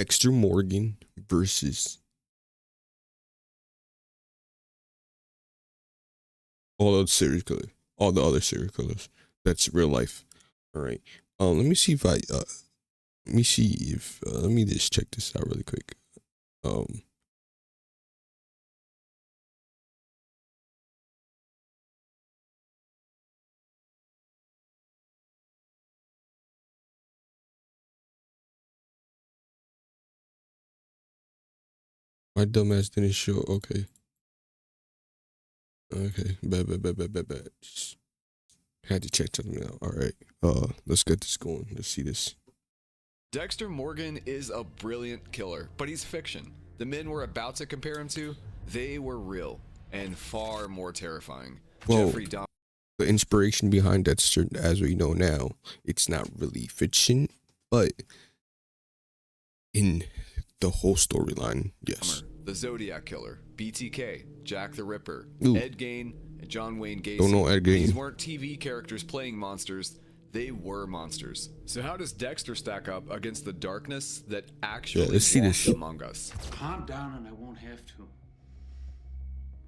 Dexter Morgan versus all the other serial killers. That's real life. All right. Let me see if let me just check this out really quick. Um, my dumbass didn't show. Okay. Okay. Bad. Just had to check something out. All right. Let's get this going. Let's see this. Dexter Morgan is a brilliant killer, but he's fiction. The men we're about to compare him to, they were real and far more terrifying. Whoa. Jeffrey Dahmer. The inspiration behind Dexter, as we know now, it's not really fiction, but in the whole storyline, yes. The Zodiac Killer, BTK, Jack the Ripper, Ooh. Ed Gein, and John Wayne Gacy. Don't know Ed Gein. These weren't TV characters playing monsters. They were monsters. So how does Dexter stack up against the darkness that actually let's see this. walks among us? Calm down and I won't have to.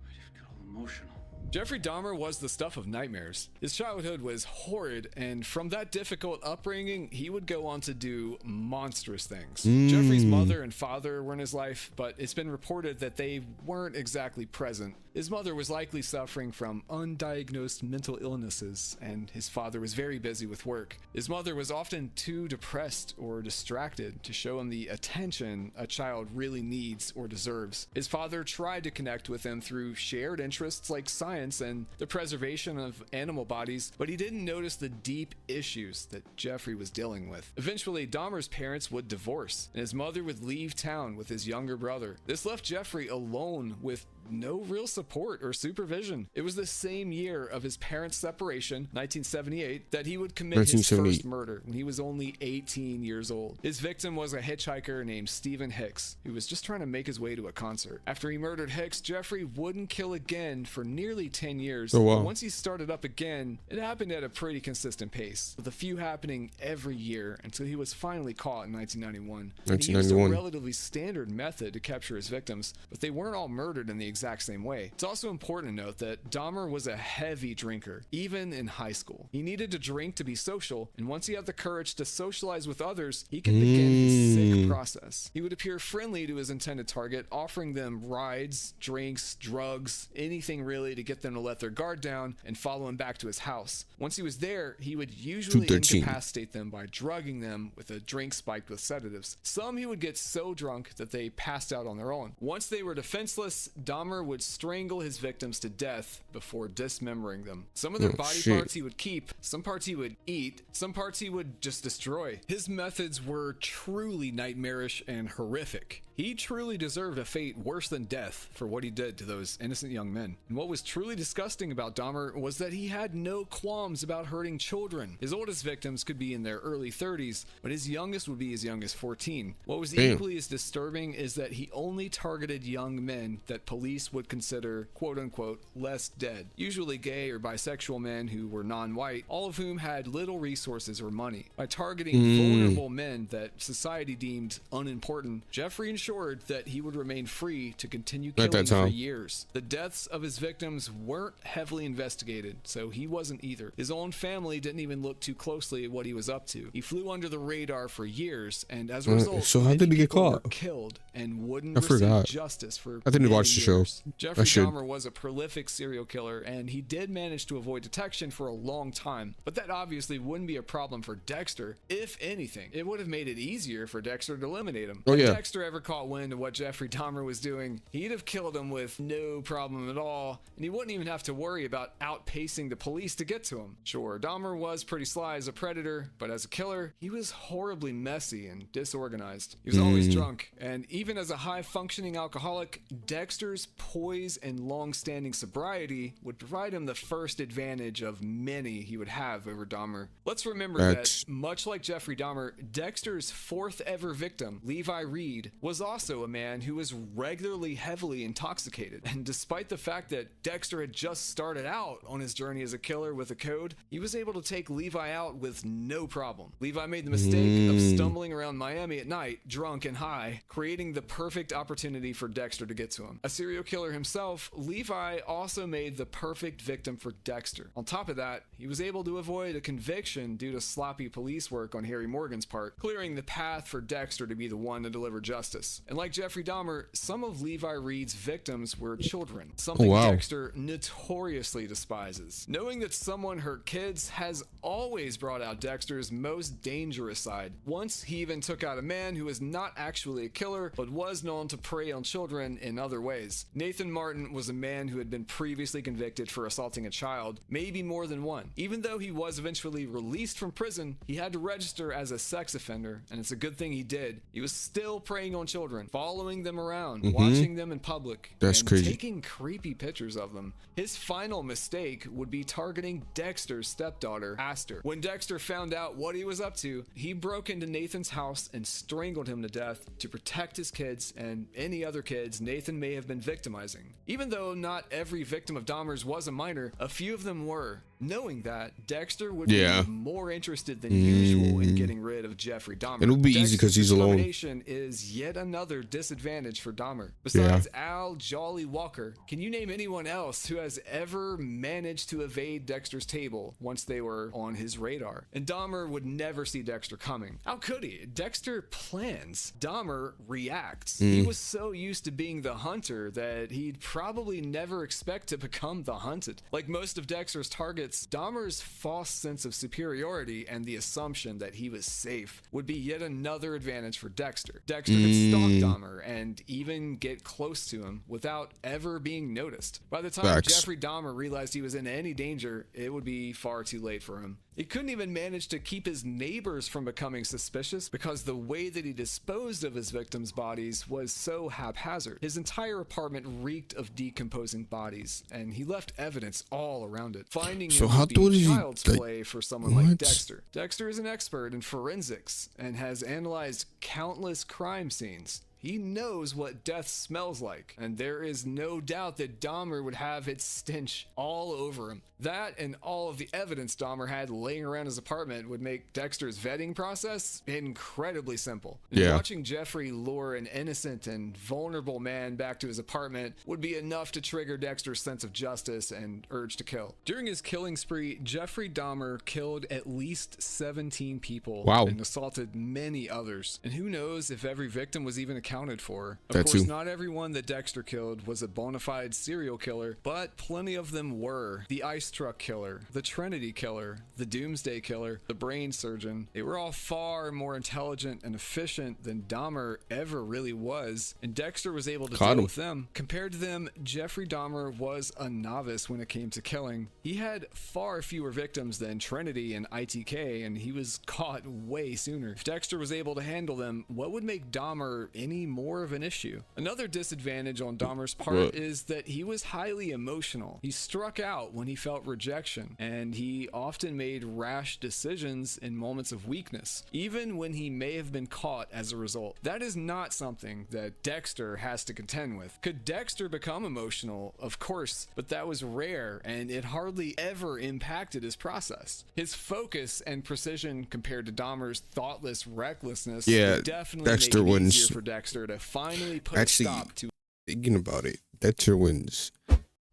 I just get all emotional. Jeffrey Dahmer was the stuff of nightmares. His childhood was horrid, and from that difficult upbringing, he would go on to do monstrous things. Jeffrey's mother and father were in his life, but it's been reported that they weren't exactly present. His mother was likely suffering from undiagnosed mental illnesses, and his father was very busy with work. His mother was often too depressed or distracted to show him the attention a child really needs or deserves. His father tried to connect with him through shared interests like science and the preservation of animal bodies, but he didn't notice the deep issues that Jeffrey was dealing with. Eventually, Dahmer's parents would divorce, and his mother would leave town with his younger brother. This left Jeffrey alone with no real support or supervision. It was the same year of his parents' separation, 1978, that he would commit his first murder when he was only 18 years old. His victim was a hitchhiker named Stephen Hicks, who was just trying to make his way to a concert. After he murdered Hicks, Jeffrey wouldn't kill again for nearly 10 years. Oh, wow. But once he started up again, it happened at a pretty consistent pace, with a few happening every year until he was finally caught in 1991. He used a relatively standard method to capture his victims, but they weren't all murdered in the exact same way. It's also important to note that Dahmer was a heavy drinker, even in high school. He needed to drink to be social, and once he had the courage to socialize with others, he could begin his sick process. He would appear friendly to his intended target, offering them rides, drinks, drugs, anything really to get them to let their guard down and follow him back to his house. Once he was there, he would usually incapacitate them by drugging them with a drink spiked with sedatives. Some he would get so drunk that they passed out on their own. Once they were defenseless, Dahmer would strangle his victims to death before dismembering them. Some of their body parts he would keep, some parts he would eat, some parts he would just destroy. His methods were truly nightmarish and horrific. He truly deserved a fate worse than death for what he did to those innocent young men. And what was truly disgusting about Dahmer was that he had no qualms about hurting children. His oldest victims could be in their early 30s, but his youngest would be as young as 14. What was equally as disturbing is that he only targeted young men that police would consider quote-unquote less dead, usually gay or bisexual men who were non-white, all of whom had little resources or money. By targeting vulnerable men that society deemed unimportant, Jeffrey ensured that he would remain free to continue killing for years. The deaths of his victims weren't heavily investigated, so he wasn't either. His own family didn't even look too closely at what he was up to. He flew under the radar for years, and as a result, so how did he get caught? Were killed and wouldn't receive justice for I didn't watch the show. Jeffrey Dahmer was a prolific serial killer, and he did manage to avoid detection for a long time, but that obviously wouldn't be a problem for Dexter. If anything, it would have made it easier for Dexter to eliminate him. If Dexter ever caught wind of what Jeffrey Dahmer was doing, he'd have killed him with no problem at all, and he wouldn't even have to worry about outpacing the police to get to him. Sure, Dahmer was pretty sly as a predator, but as a killer, he was horribly messy and disorganized. He was always drunk, and even as a high-functioning alcoholic, Dexter's poise and long-standing sobriety would provide him the first advantage of many he would have over Dahmer. Let's remember that, much like Jeffrey Dahmer, Dexter's fourth ever victim, Levi Reed, was also a man who was regularly heavily intoxicated. And despite the fact that Dexter had just started out on his journey as a killer with a code, he was able to take Levi out with no problem. Levi made the mistake of stumbling around Miami at night, drunk and high, creating the perfect opportunity for Dexter to get to him. A serial killer himself, Levi also made the perfect victim for Dexter. On top of that, he was able to avoid a conviction due to sloppy police work on Harry Morgan's part, clearing the path for Dexter to be the one to deliver justice. And like Jeffrey Dahmer, some of Levi Reed's victims were children, something Dexter notoriously despises. Knowing that someone hurt kids has always brought out Dexter's most dangerous side. Once he even took out a man who was not actually a killer, but was known to prey on children in other ways. Nathan Martin was a man who had been previously convicted for assaulting a child, maybe more than one. Even though he was eventually released from prison, he had to register as a sex offender, and it's a good thing he did. He was still preying on children, following them around, watching them in public, and taking creepy pictures of them. His final mistake would be targeting Dexter's stepdaughter, Aster. When Dexter found out what he was up to, he broke into Nathan's house and strangled him to death to protect his kids and any other kids Nathan may have been victimizing. Even though not every victim of Dahmer's was a minor, a few of them were. Knowing that, Dexter would be more interested than usual in getting rid of Jeffrey Dahmer. It would be easy because he's alone. Determination is yet another disadvantage for Dahmer. Besides Al Jolly Walker, can you name anyone else who has ever managed to evade Dexter's table once they were on his radar? And Dahmer would never see Dexter coming. How could he? Dexter plans. Dahmer reacts. He was so used to being the hunter that he'd probably never expect to become the hunted. Like most of Dexter's targets, Dahmer's false sense of superiority and the assumption that he was safe would be yet another advantage for Dexter. Dexter could stalk Dahmer and even get close to him without ever being noticed. By the time Jeffrey Dahmer realized he was in any danger, it would be far too late for him. He couldn't even manage to keep his neighbors from becoming suspicious because the way that he disposed of his victims' bodies was so haphazard. His entire apartment reeked of decomposing bodies, and he left evidence all around it. Finding it would be child's play for someone like Dexter. Dexter is an expert in forensics and has analyzed countless crime scenes. He knows what death smells like, and there is no doubt that Dahmer would have its stench all over him. That and all of the evidence Dahmer had laying around his apartment would make Dexter's vetting process incredibly simple. Watching Jeffrey lure an innocent and vulnerable man back to his apartment would be enough to trigger Dexter's sense of justice and urge to kill. During his killing spree, Jeffrey Dahmer killed at least 17 people and assaulted many others. And who knows if every victim was even accounted for. Of course, not everyone that Dexter killed was a bona fide serial killer, but plenty of them were. The ice truck killer, the Trinity killer, the Doomsday killer, the brain surgeon. They were all far more intelligent and efficient than Dahmer ever really was, and Dexter was able to deal with them. Compared to them, Jeffrey Dahmer was a novice when it came to killing. He had far fewer victims than Trinity and ITK, and he was caught way sooner. If Dexter was able to handle them, what would make Dahmer any more of an issue? Another disadvantage on Dahmer's part is that he was highly emotional. He struck out when he felt rejection, and he often made rash decisions in moments of weakness, even when he may have been caught as a result. That is not something that Dexter has to contend with. Could Dexter become emotional? Of course, but that was rare, and it hardly ever impacted his process. His focus and precision compared to Dahmer's thoughtless recklessness definitely Dexter made it wins. easier for Dexter to finally put a stop to. Thinking about it, Dexter wins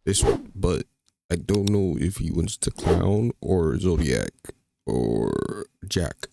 this one, but I don't know if he wins the Clown or Zodiac or Jack.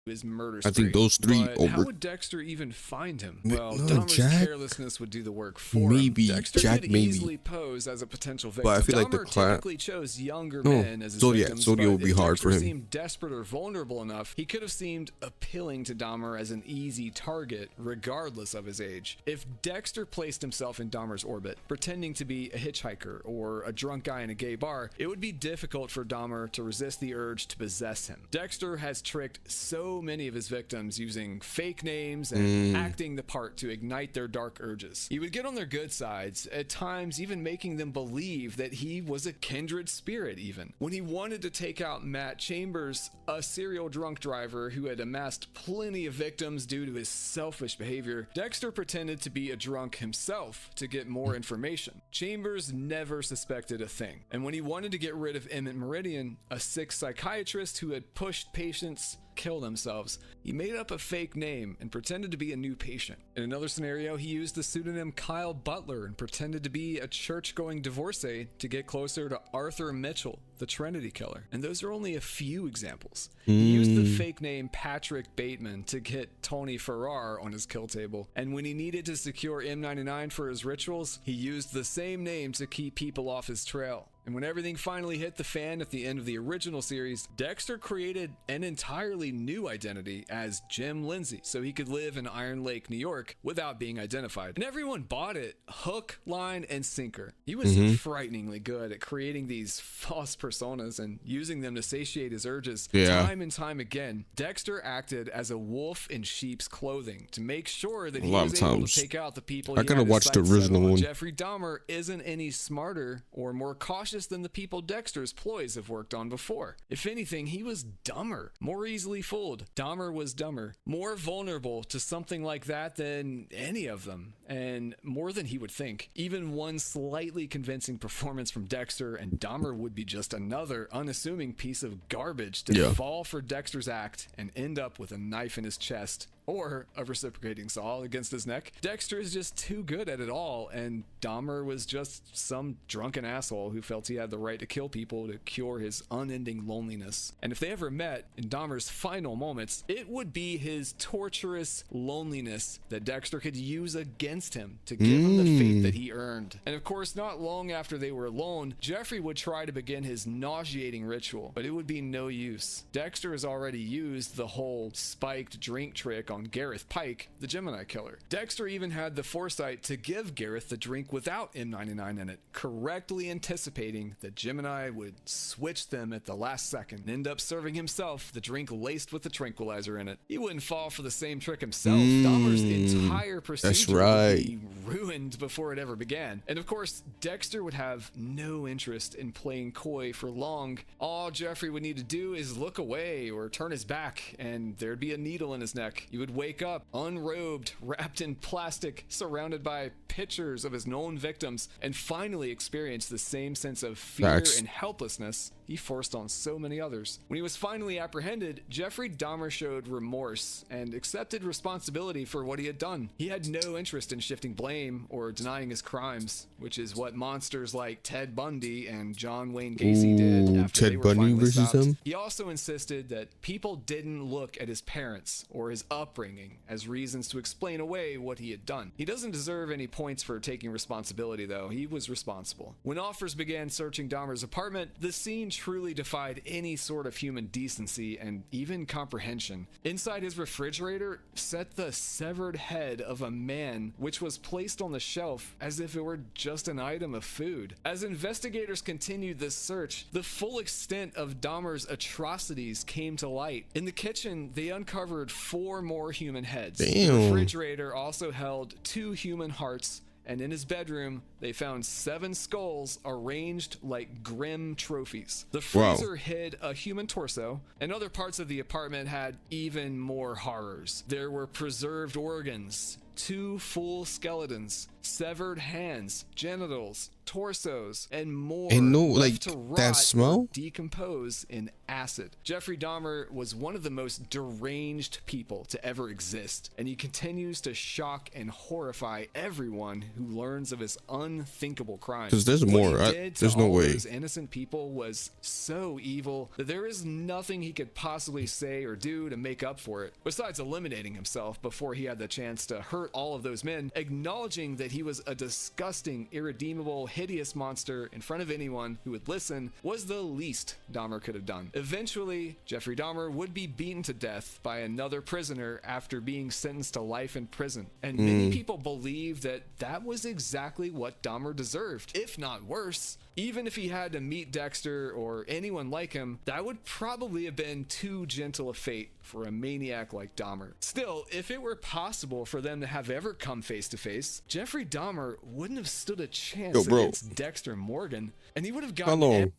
His murder I think those three but how would Dexter even find him? Well, Dahmer's carelessness would do the work for him. Dexter could easily pose as a potential victim. But I feel like Dahmer typically chose younger men as his victims. Zodiac would be hard for him. If Dexter seemed desperate or vulnerable enough, he could have seemed appealing to Dahmer as an easy target, regardless of his age. If Dexter placed himself in Dahmer's orbit, pretending to be a hitchhiker or a drunk guy in a gay bar, it would be difficult for Dahmer to resist the urge to possess him. Dexter has tricked so so many of his victims using fake names and acting the part to ignite their dark urges. He would get on their good sides, at times even making them believe that he was a kindred spirit even. When he wanted to take out Matt Chambers, a serial drunk driver who had amassed plenty of victims due to his selfish behavior, Dexter pretended to be a drunk himself to get more information. Chambers never suspected a thing. And when he wanted to get rid of Emmett Meridian, a sick psychiatrist who had pushed patients kill themselves, he made up a fake name and pretended to be a new patient. In another scenario, he used the pseudonym Kyle Butler and pretended to be a church-going divorcee to get closer to Arthur Mitchell, the Trinity Killer. And those are only a few examples. He used the fake name Patrick Bateman to get Tony Farrar on his kill table. And when he needed to secure M99 for his rituals, he used the same name to keep people off his trail. And when everything finally hit the fan at the end of the original series, Dexter created an entirely new identity as Jim Lindsay so he could live in Iron Lake, New York without being identified. And everyone bought it hook, line, and sinker. He was frighteningly good at creating these false personas and using them to satiate his urges time and time again. Dexter acted as a wolf in sheep's clothing to make sure that he was able to take out the people. I gotta watch the original one. Jeffrey Dahmer isn't any smarter or more cautious than the people Dexter's ploys have worked on before. If anything, he was dumber, more easily fooled. Dahmer was dumber, more vulnerable to something like that than any of them, and more than he would think. Even one slightly convincing performance from Dexter and Dahmer would be just another unassuming piece of garbage to fall for Dexter's act and end up with a knife in his chest or a reciprocating saw against his neck. Dexter is just too good at it all, and Dahmer was just some drunken asshole who felt he had the right to kill people to cure his unending loneliness. And if they ever met in Dahmer's final moments, it would be his torturous loneliness that Dexter could use against him to give him the fate that he earned. And of course, not long after they were alone, Jeffrey would try to begin his nauseating ritual, but it would be no use. Dexter has already used the whole spiked drink trick on Gareth Pike, the Gemini Killer. Dexter even had the foresight to give Gareth the drink without M99 in it, correctly anticipating that Gemini would switch them at the last second and end up serving himself the drink laced with the tranquilizer in it. He wouldn't fall for the same trick himself. Dahmer's entire procedure would be ruined before it ever began. And of course, Dexter would have no interest in playing coy for long. All Jeffrey would need to do is look away or turn his back, and there'd be a needle in his neck. He would wake up unrobed, wrapped in plastic, surrounded by pictures of his known victims, and finally experience the same sense of fear and helplessness he forced on so many others. When he was finally apprehended, Jeffrey Dahmer showed remorse and accepted responsibility for what he had done. He had no interest in shifting blame or denying his crimes, which is what monsters like Ted Bundy and John Wayne Gacy did after they were finally stopped. He also insisted that people didn't look at his parents or his upbringing as reasons to explain away what he had done. He doesn't deserve any points for taking responsibility, though. He was responsible. When officers began searching Dahmer's apartment, the scene truly defied any sort of human decency and even comprehension. Inside his refrigerator sat the severed head of a man, which was placed on the shelf as if it were just an item of food. As investigators continued this search, the full extent of Dahmer's atrocities came to light. In the kitchen, they uncovered 4 more human heads. The refrigerator also held 2 human hearts, and in his bedroom, they found 7 skulls arranged like grim trophies. The freezer hid a human torso, and other parts of the apartment had even more horrors. There were preserved organs, 2 full skeletons, severed hands, genitals, torsos, and more. And no, like, that smell? Decompose in acid. Jeffrey Dahmer was one of the most deranged people to ever exist, and he continues to shock and horrify everyone who learns of his unthinkable crimes. Because there's more. There's no way. Those innocent people was so evil that there is nothing he could possibly say or do to make up for it, besides eliminating himself before he had the chance to hurt all of those men, acknowledging that he was a disgusting, irredeemable, hideous monster in front of anyone who would listen was the least Dahmer could have done. Eventually, Jeffrey Dahmer would be beaten to death by another prisoner after being sentenced to life in prison. And many people believe that that was exactly what Dahmer deserved, if not worse. Even if he had to meet Dexter or anyone like him, that would probably have been too gentle a fate for a maniac like Dahmer. Still, if it were possible for them to have ever come face to face, Jeffrey Dahmer wouldn't have stood a chance against Dexter Morgan, and he would have gotten... How long?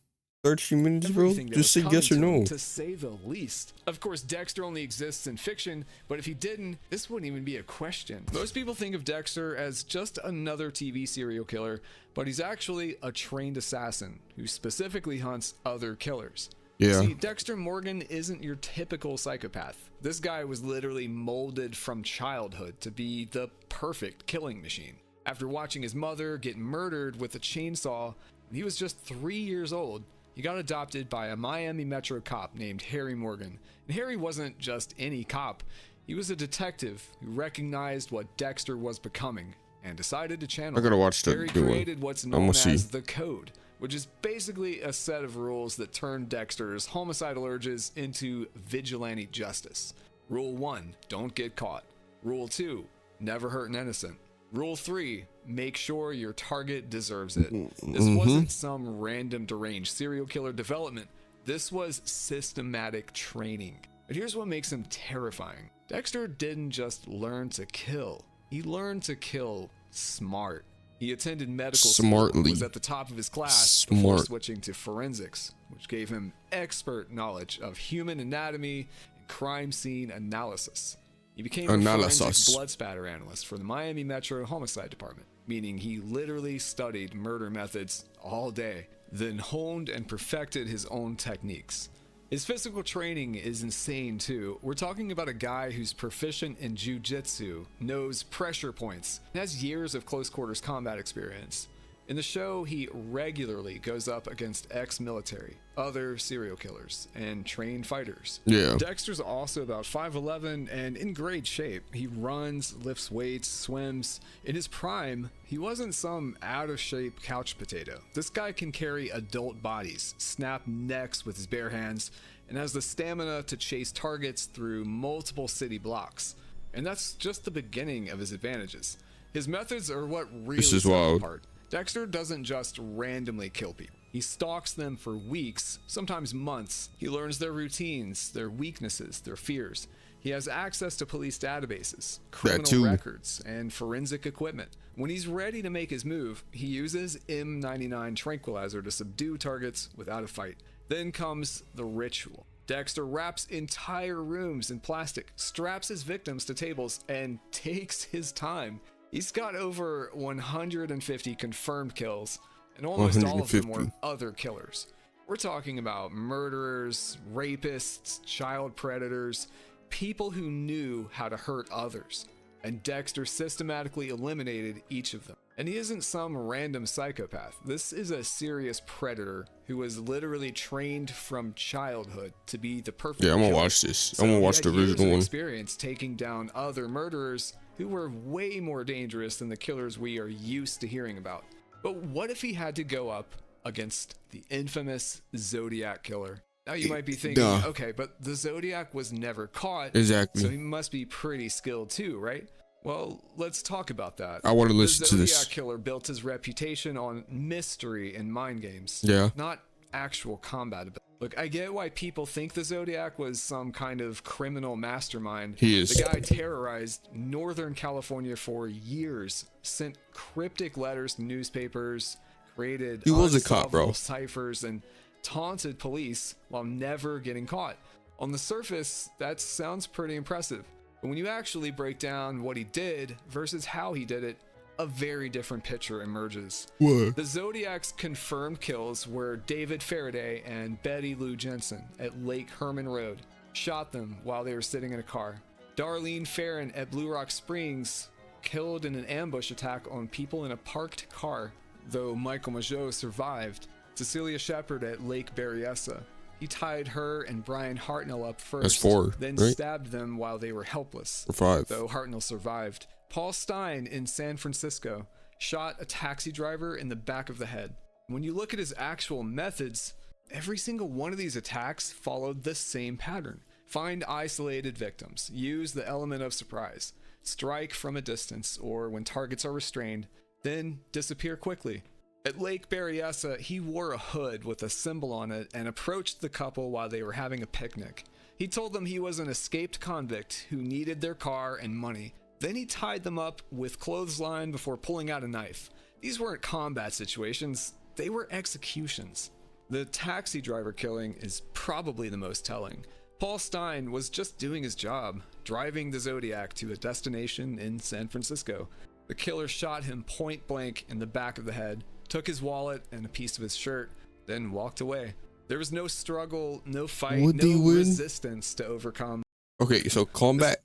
30 minutes, bro? Just say yes or no. To say the least. Of course, Dexter only exists in fiction, but if he didn't, this wouldn't even be a question. Most people think of Dexter as just another TV serial killer, but he's actually a trained assassin who specifically hunts other killers. Yeah. See, Dexter Morgan isn't your typical psychopath. This guy was literally molded from childhood to be the perfect killing machine. After watching his mother get murdered with a chainsaw when he was just 3 years old, he got adopted by a Miami Metro cop named Harry Morgan. And Harry wasn't just any cop. He was a detective who recognized what Dexter was becoming and decided to channel. I gotta watch that. Harry created what's known as the Code, which is basically a set of rules that turn Dexter's homicidal urges into vigilante justice. Rule 1, don't get caught. Rule 2, never hurt an innocent. Rule 3, make sure your target deserves it. This wasn't some random deranged serial killer development. This was systematic training. But here's what makes him terrifying. Dexter didn't just learn to kill. He learned to kill smart. He attended medical school, was at the top of his class before switching to forensics, which gave him expert knowledge of human anatomy and crime scene analysis. He became a forensic blood spatter analyst for the Miami Metro Homicide Department, meaning he literally studied murder methods all day, then honed and perfected his own techniques. His physical training is insane too. We're talking about a guy who's proficient in jiu-jitsu, knows pressure points, and has years of close quarters combat experience. In the show, he regularly goes up against ex-military, other serial killers, and trained fighters. Yeah. Dexter's also about 5'11" and in great shape. He runs, lifts weights, swims. In his prime, he wasn't some out-of-shape couch potato. This guy can carry adult bodies, snap necks with his bare hands, and has the stamina to chase targets through multiple city blocks. And that's just the beginning of his advantages. His methods are what really set him apart. Dexter doesn't just randomly kill people. He stalks them for weeks, sometimes months. He learns their routines, their weaknesses, their fears. He has access to police databases, criminal records, and forensic equipment. When he's ready to make his move, he uses M99 tranquilizer to subdue targets without a fight. Then comes the ritual. Dexter wraps entire rooms in plastic, straps his victims to tables, and takes his time. He's got over 150 confirmed kills, and almost all of them were other killers. We're talking about murderers, rapists, child predators, people who knew how to hurt others, and Dexter systematically eliminated each of them. And he isn't some random psychopath. This is a serious predator who was literally trained from childhood to be the perfect killer. I'm gonna watch this. I'm gonna watch the original one. Experience taking down other murderers who were way more dangerous than the killers we are used to hearing about. But what if he had to go up against the infamous Zodiac killer? Now you might be thinking, okay, but the Zodiac was never caught. Exactly. So he must be pretty skilled too, right? Well, let's talk about that. I want to listen to this. The Zodiac killer built his reputation on mystery and mind games. Yeah. Not actual combat ability. Look, I get why people think the Zodiac was some kind of criminal mastermind. He is. The guy terrorized Northern California for years, sent cryptic letters to newspapers, created unsolvable ciphers, and taunted police while never getting caught. On the surface, that sounds pretty impressive. But when you actually break down what he did versus how he did it, a very different picture emerges. What? The Zodiac's confirmed kills were David Faraday and Betty Lou Jensen at Lake Herman Road. Shot them while they were sitting in a car. Darlene Farron at Blue Rock Springs killed in an ambush attack on people in a parked car, though Michael Mageau survived. Cecilia Shepard at Lake Berryessa. He tied her and Brian Hartnell up first. That's 4, then right? stabbed them while they were helpless. Or 5. Though Hartnell survived. Paul Stein in San Francisco shot a taxi driver in the back of the head. When you look at his actual methods, every single one of these attacks followed the same pattern. Find isolated victims, use the element of surprise, strike from a distance or when targets are restrained, then disappear quickly. At Lake Berryessa, he wore a hood with a symbol on it and approached the couple while they were having a picnic. He told them he was an escaped convict who needed their car and money. Then he tied them up with clothesline before pulling out a knife. These weren't combat situations, they were executions. The taxi driver killing is probably the most telling. Paul Stine was just doing his job, driving the Zodiac to a destination in San Francisco. The killer shot him point blank in the back of the head, took his wallet and a piece of his shirt, then walked away. There was no struggle, no fight, no resistance to overcome. Okay, so combat.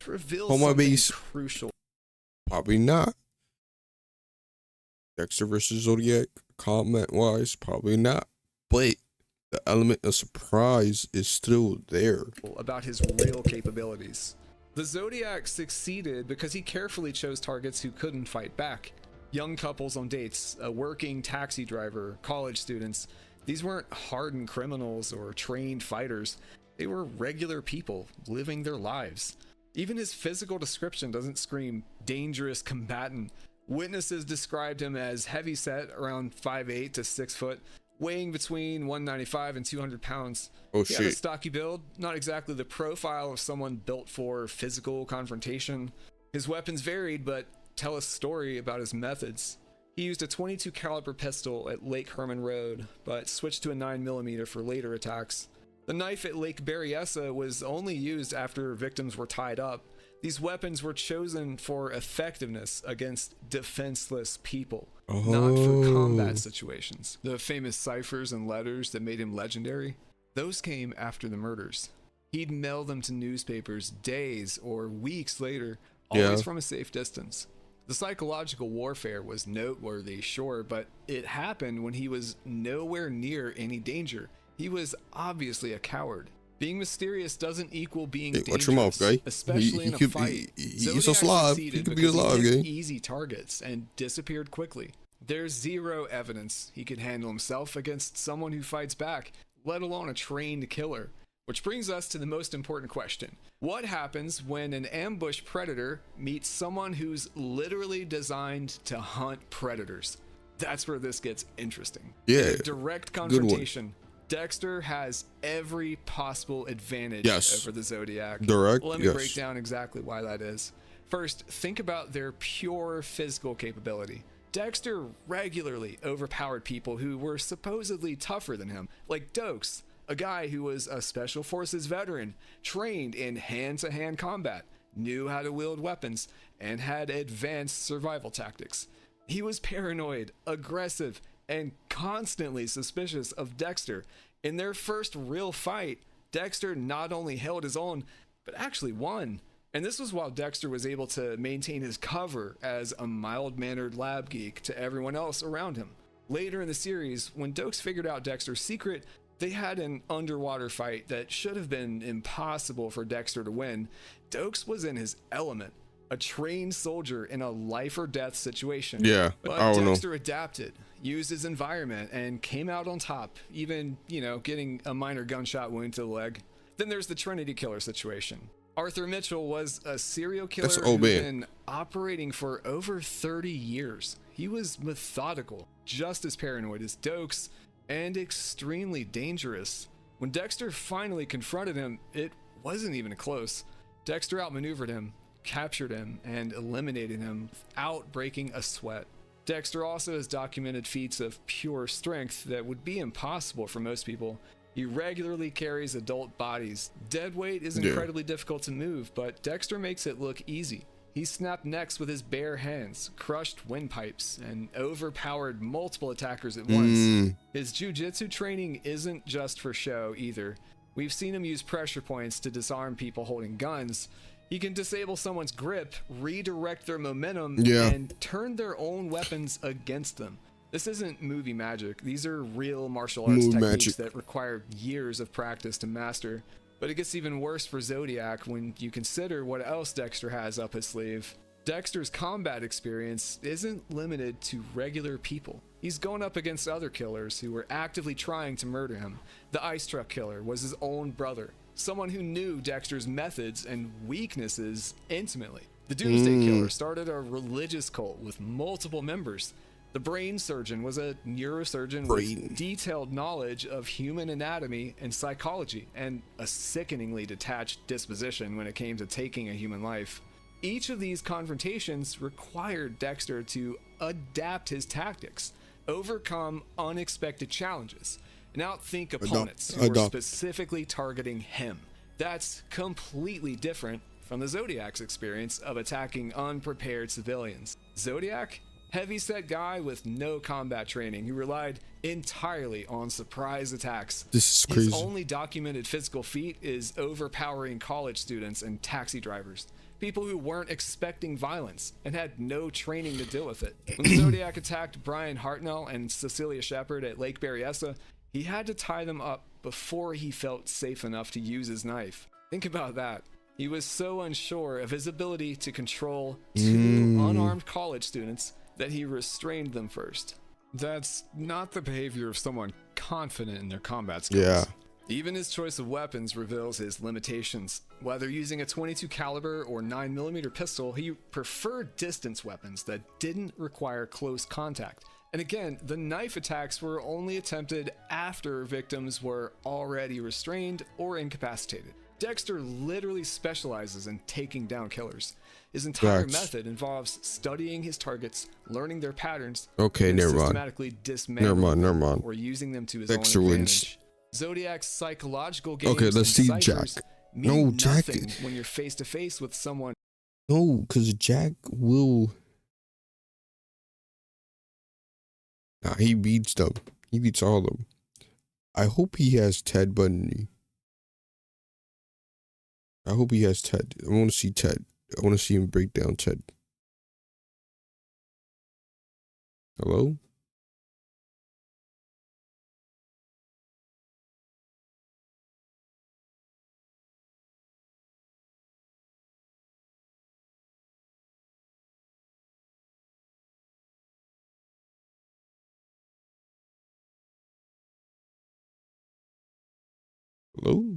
Reveals something base. Crucial. Probably not. Dexter versus Zodiac, combat-wise, probably not. But the element of surprise is still there. About his real capabilities. The Zodiac succeeded because he carefully chose targets who couldn't fight back. Young couples on dates, a working taxi driver, college students. These weren't hardened criminals or trained fighters. They were regular people living their lives. Even his physical description doesn't scream dangerous combatant. Witnesses described him as heavyset, around 5'8" to 6 foot, weighing between 195 and 200 pounds. Oh, he had a stocky build, not exactly the profile of someone built for physical confrontation. His weapons varied, but tell a story about his methods. He used a .22 caliber pistol at Lake Herman Road, but switched to a 9mm for later attacks. The knife at Lake Berryessa was only used after victims were tied up. These weapons were chosen for effectiveness against defenseless people, not for combat situations. The famous ciphers and letters that made him legendary, those came after the murders. He'd mail them to newspapers days or weeks later, always from a safe distance. The psychological warfare was noteworthy, sure, but it happened when he was nowhere near any danger. He was obviously a coward. Being mysterious doesn't equal being dangerous. Watch your mouth, guy. Especially in a fight. He's a slob. He could be a slob, guy. Easy targets and disappeared quickly. There's zero evidence he could handle himself against someone who fights back, let alone a trained killer. Which brings us to the most important question. What happens when an ambush predator meets someone who's literally designed to hunt predators? That's where this gets interesting. Yeah. In a direct confrontation. Dexter has every possible advantage over the Zodiac. Let me break down exactly why that is. First, think about their pure physical capability. Dexter regularly overpowered people who were supposedly tougher than him, like Dokes, a guy who was a Special Forces veteran, trained in hand-to-hand combat, knew how to wield weapons, and had advanced survival tactics. He was paranoid, aggressive, and constantly suspicious of Dexter. In their first real fight, Dexter not only held his own, but actually won. And this was while Dexter was able to maintain his cover as a mild-mannered lab geek to everyone else around him. Later in the series, when Dokes figured out Dexter's secret, they had an underwater fight that should have been impossible for Dexter to win. Dokes was in his element, a trained soldier in a life or death situation. But Dexter adapted, used his environment, and came out on top, even, getting a minor gunshot wound to the leg. Then there's the Trinity killer situation. Arthur Mitchell was a serial killer who'd been operating for over 30 years. He was methodical, just as paranoid as Dokes, and extremely dangerous. When Dexter finally confronted him, it wasn't even close. Dexter outmaneuvered him, captured him, and eliminated him without breaking a sweat. Dexter also has documented feats of pure strength that would be impossible for most people. He regularly carries adult bodies. Dead weight is incredibly difficult to move, but Dexter makes it look easy. He snapped necks with his bare hands, crushed windpipes, and overpowered multiple attackers at once. His jiu-jitsu training isn't just for show either. We've seen him use pressure points to disarm people holding guns. He can disable someone's grip, redirect their momentum, and turn their own weapons against them. This isn't movie magic. These are real martial arts techniques that require years of practice to master. But it gets even worse for Zodiac when you consider what else Dexter has up his sleeve. Dexter's combat experience isn't limited to regular people. He's going up against other killers who were actively trying to murder him. The ice truck killer was his own brother, someone who knew Dexter's methods and weaknesses intimately. The Doomsday Killer started a religious cult with multiple members. The brain surgeon was a neurosurgeon with detailed knowledge of human anatomy and psychology, and a sickeningly detached disposition when it came to taking a human life. Each of these confrontations required Dexter to adapt his tactics, overcome unexpected challenges, and outthink opponents who were specifically targeting him. That's completely different from the Zodiac's experience of attacking unprepared civilians. Zodiac? Heavy-set guy with no combat training. He relied entirely on surprise attacks. This is crazy. His only documented physical feat is overpowering college students and taxi drivers, people who weren't expecting violence and had no training to deal with it. When Zodiac attacked Brian Hartnell and Cecilia Shepard at Lake Berryessa, he had to tie them up before he felt safe enough to use his knife. Think about that. He was so unsure of his ability to control two unarmed college students that he restrained them first. That's not the behavior of someone confident in their combat skills. Yeah. Even his choice of weapons reveals his limitations. Whether using a .22 caliber or 9mm pistol, he preferred distance weapons that didn't require close contact. And again, the knife attacks were only attempted after victims were already restrained or incapacitated. Dexter literally specializes in taking down killers. His entire method involves studying his targets, learning their patterns, and systematically dismantling them or using them to his own advantage. Zodiac's psychological games let's see Jack. No, Jack. When you're face to face with someone. No, because Jack will. Nah, he beats them. He beats all of them. I hope he has Ted Bundy. I hope he has Ted. I want to see Ted. I want to see him break down Ted. Hello? Hello?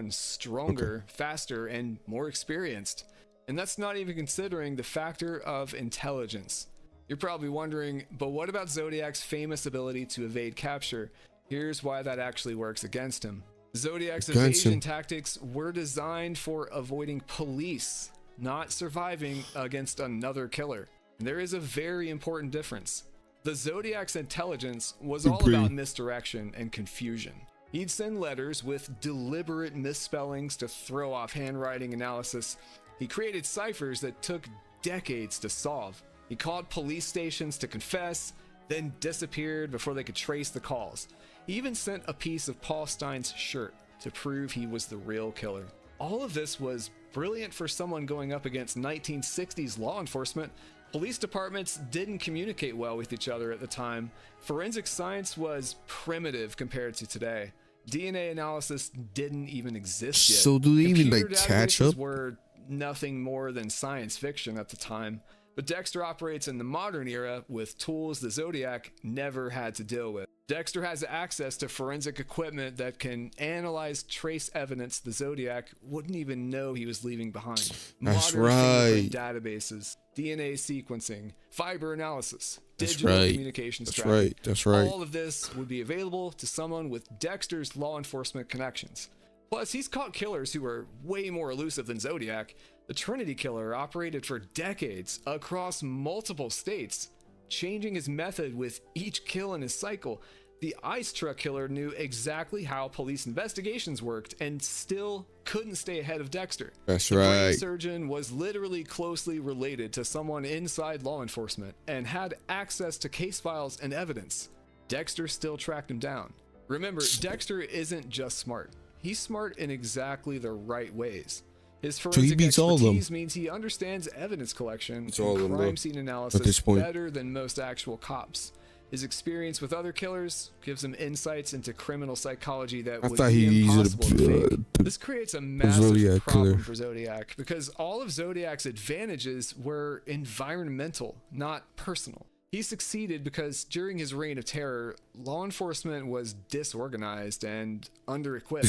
Stronger, faster, and more experienced. And that's not even considering the factor of intelligence. You're probably wondering, but what about Zodiac's famous ability to evade capture? Here's why that actually works against him. Zodiac's evasion tactics were designed for avoiding police, not surviving against another killer. And there is a very important difference. The Zodiac's intelligence was all about misdirection and confusion. He'd send letters with deliberate misspellings to throw off handwriting analysis. He created ciphers that took decades to solve. He called police stations to confess, then disappeared before they could trace the calls. He even sent a piece of Paul Stein's shirt to prove he was the real killer. All of this was brilliant for someone going up against 1960s law enforcement. Police departments didn't communicate well with each other at the time. Forensic science was primitive compared to today. DNA analysis didn't even exist yet. So do they even like catch up? Were nothing more than science fiction at the time. But Dexter operates in the modern era with tools the Zodiac never had to deal with. Dexter has access to forensic equipment that can analyze trace evidence the Zodiac wouldn't even know he was leaving behind. That's Modern right. databases, DNA sequencing, fiber analysis, digital communication strategy. That's right. All of this would be available to someone with Dexter's law enforcement connections. Plus, he's caught killers who are way more elusive than Zodiac. The Trinity Killer operated for decades across multiple states, changing his method with each kill in his cycle. The Ice Truck Killer knew exactly how police investigations worked and still couldn't stay ahead of Dexter. That's the right. The brain surgeon was literally closely related to someone inside law enforcement and had access to case files and evidence. Dexter still tracked him down. Remember, Dexter isn't just smart. He's smart in exactly the right ways. His forensic expertise means he understands evidence collection and crime scene analysis better than most actual cops. His experience with other killers gives him insights into criminal psychology that would be impossible to fake. This creates a massive problem for Zodiac because all of Zodiac's advantages were environmental, not personal. He succeeded because during his reign of terror, law enforcement was disorganized and under-equipped.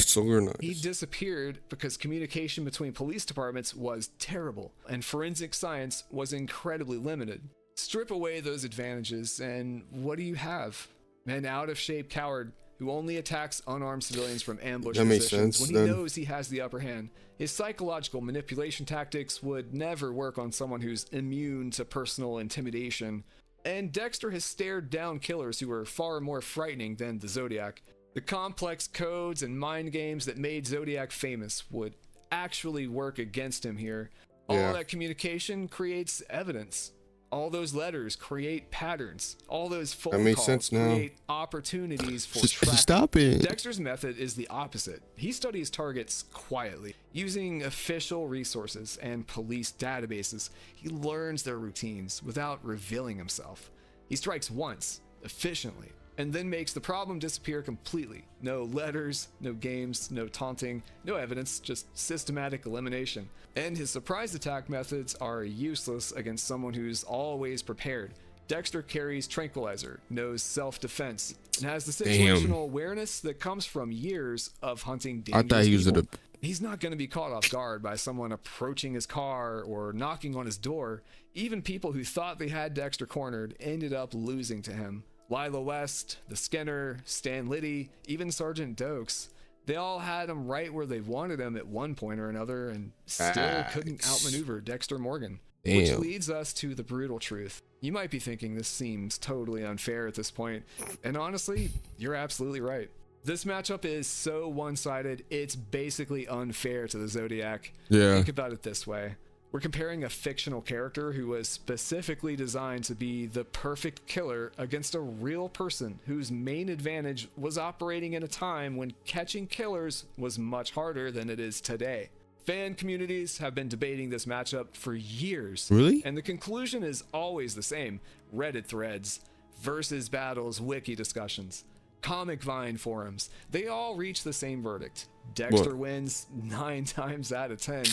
He disappeared because communication between police departments was terrible, and forensic science was incredibly limited. Strip away those advantages, and what do you have? An out-of-shape coward who only attacks unarmed civilians from ambush positions when he knows he has the upper hand. His psychological manipulation tactics would never work on someone who's immune to personal intimidation. And Dexter has stared down killers who are far more frightening than the Zodiac. The complex codes and mind games that made Zodiac famous would actually work against him here. All that communication creates evidence. All those letters create patterns. All those phone calls create opportunities for tracking. Stop it. Dexter's method is the opposite. He studies targets quietly, using official resources and police databases. He learns their routines without revealing himself. He strikes once, efficiently, and then makes the problem disappear completely. No letters, no games, no taunting, no evidence, just systematic elimination. And his surprise attack methods are useless against someone who's always prepared. Dexter carries tranquilizer, knows self-defense, and has the situational awareness that comes from years of hunting dangerous people. He's not going to be caught off guard by someone approaching his car or knocking on his door. Even people who thought they had Dexter cornered ended up losing to him. Lila West, the Skinner, Stan Liddy, even Sergeant Dokes. They all had him right where they wanted him at one point or another and still couldn't outmaneuver Dexter Morgan. Damn. Which leads us to the brutal truth. You might be thinking this seems totally unfair at this point, and honestly, you're absolutely right. This matchup is so one-sided, it's basically unfair to the Zodiac. Yeah. Think about it this way. We're comparing a fictional character who was specifically designed to be the perfect killer against a real person whose main advantage was operating in a time when catching killers was much harder than it is today. Fan communities have been debating this matchup for years. Really? And the conclusion is always the same. Reddit threads, versus battles, wiki discussions, Comic Vine forums. They all reach the same verdict. Dexter wins 9 times out of 10.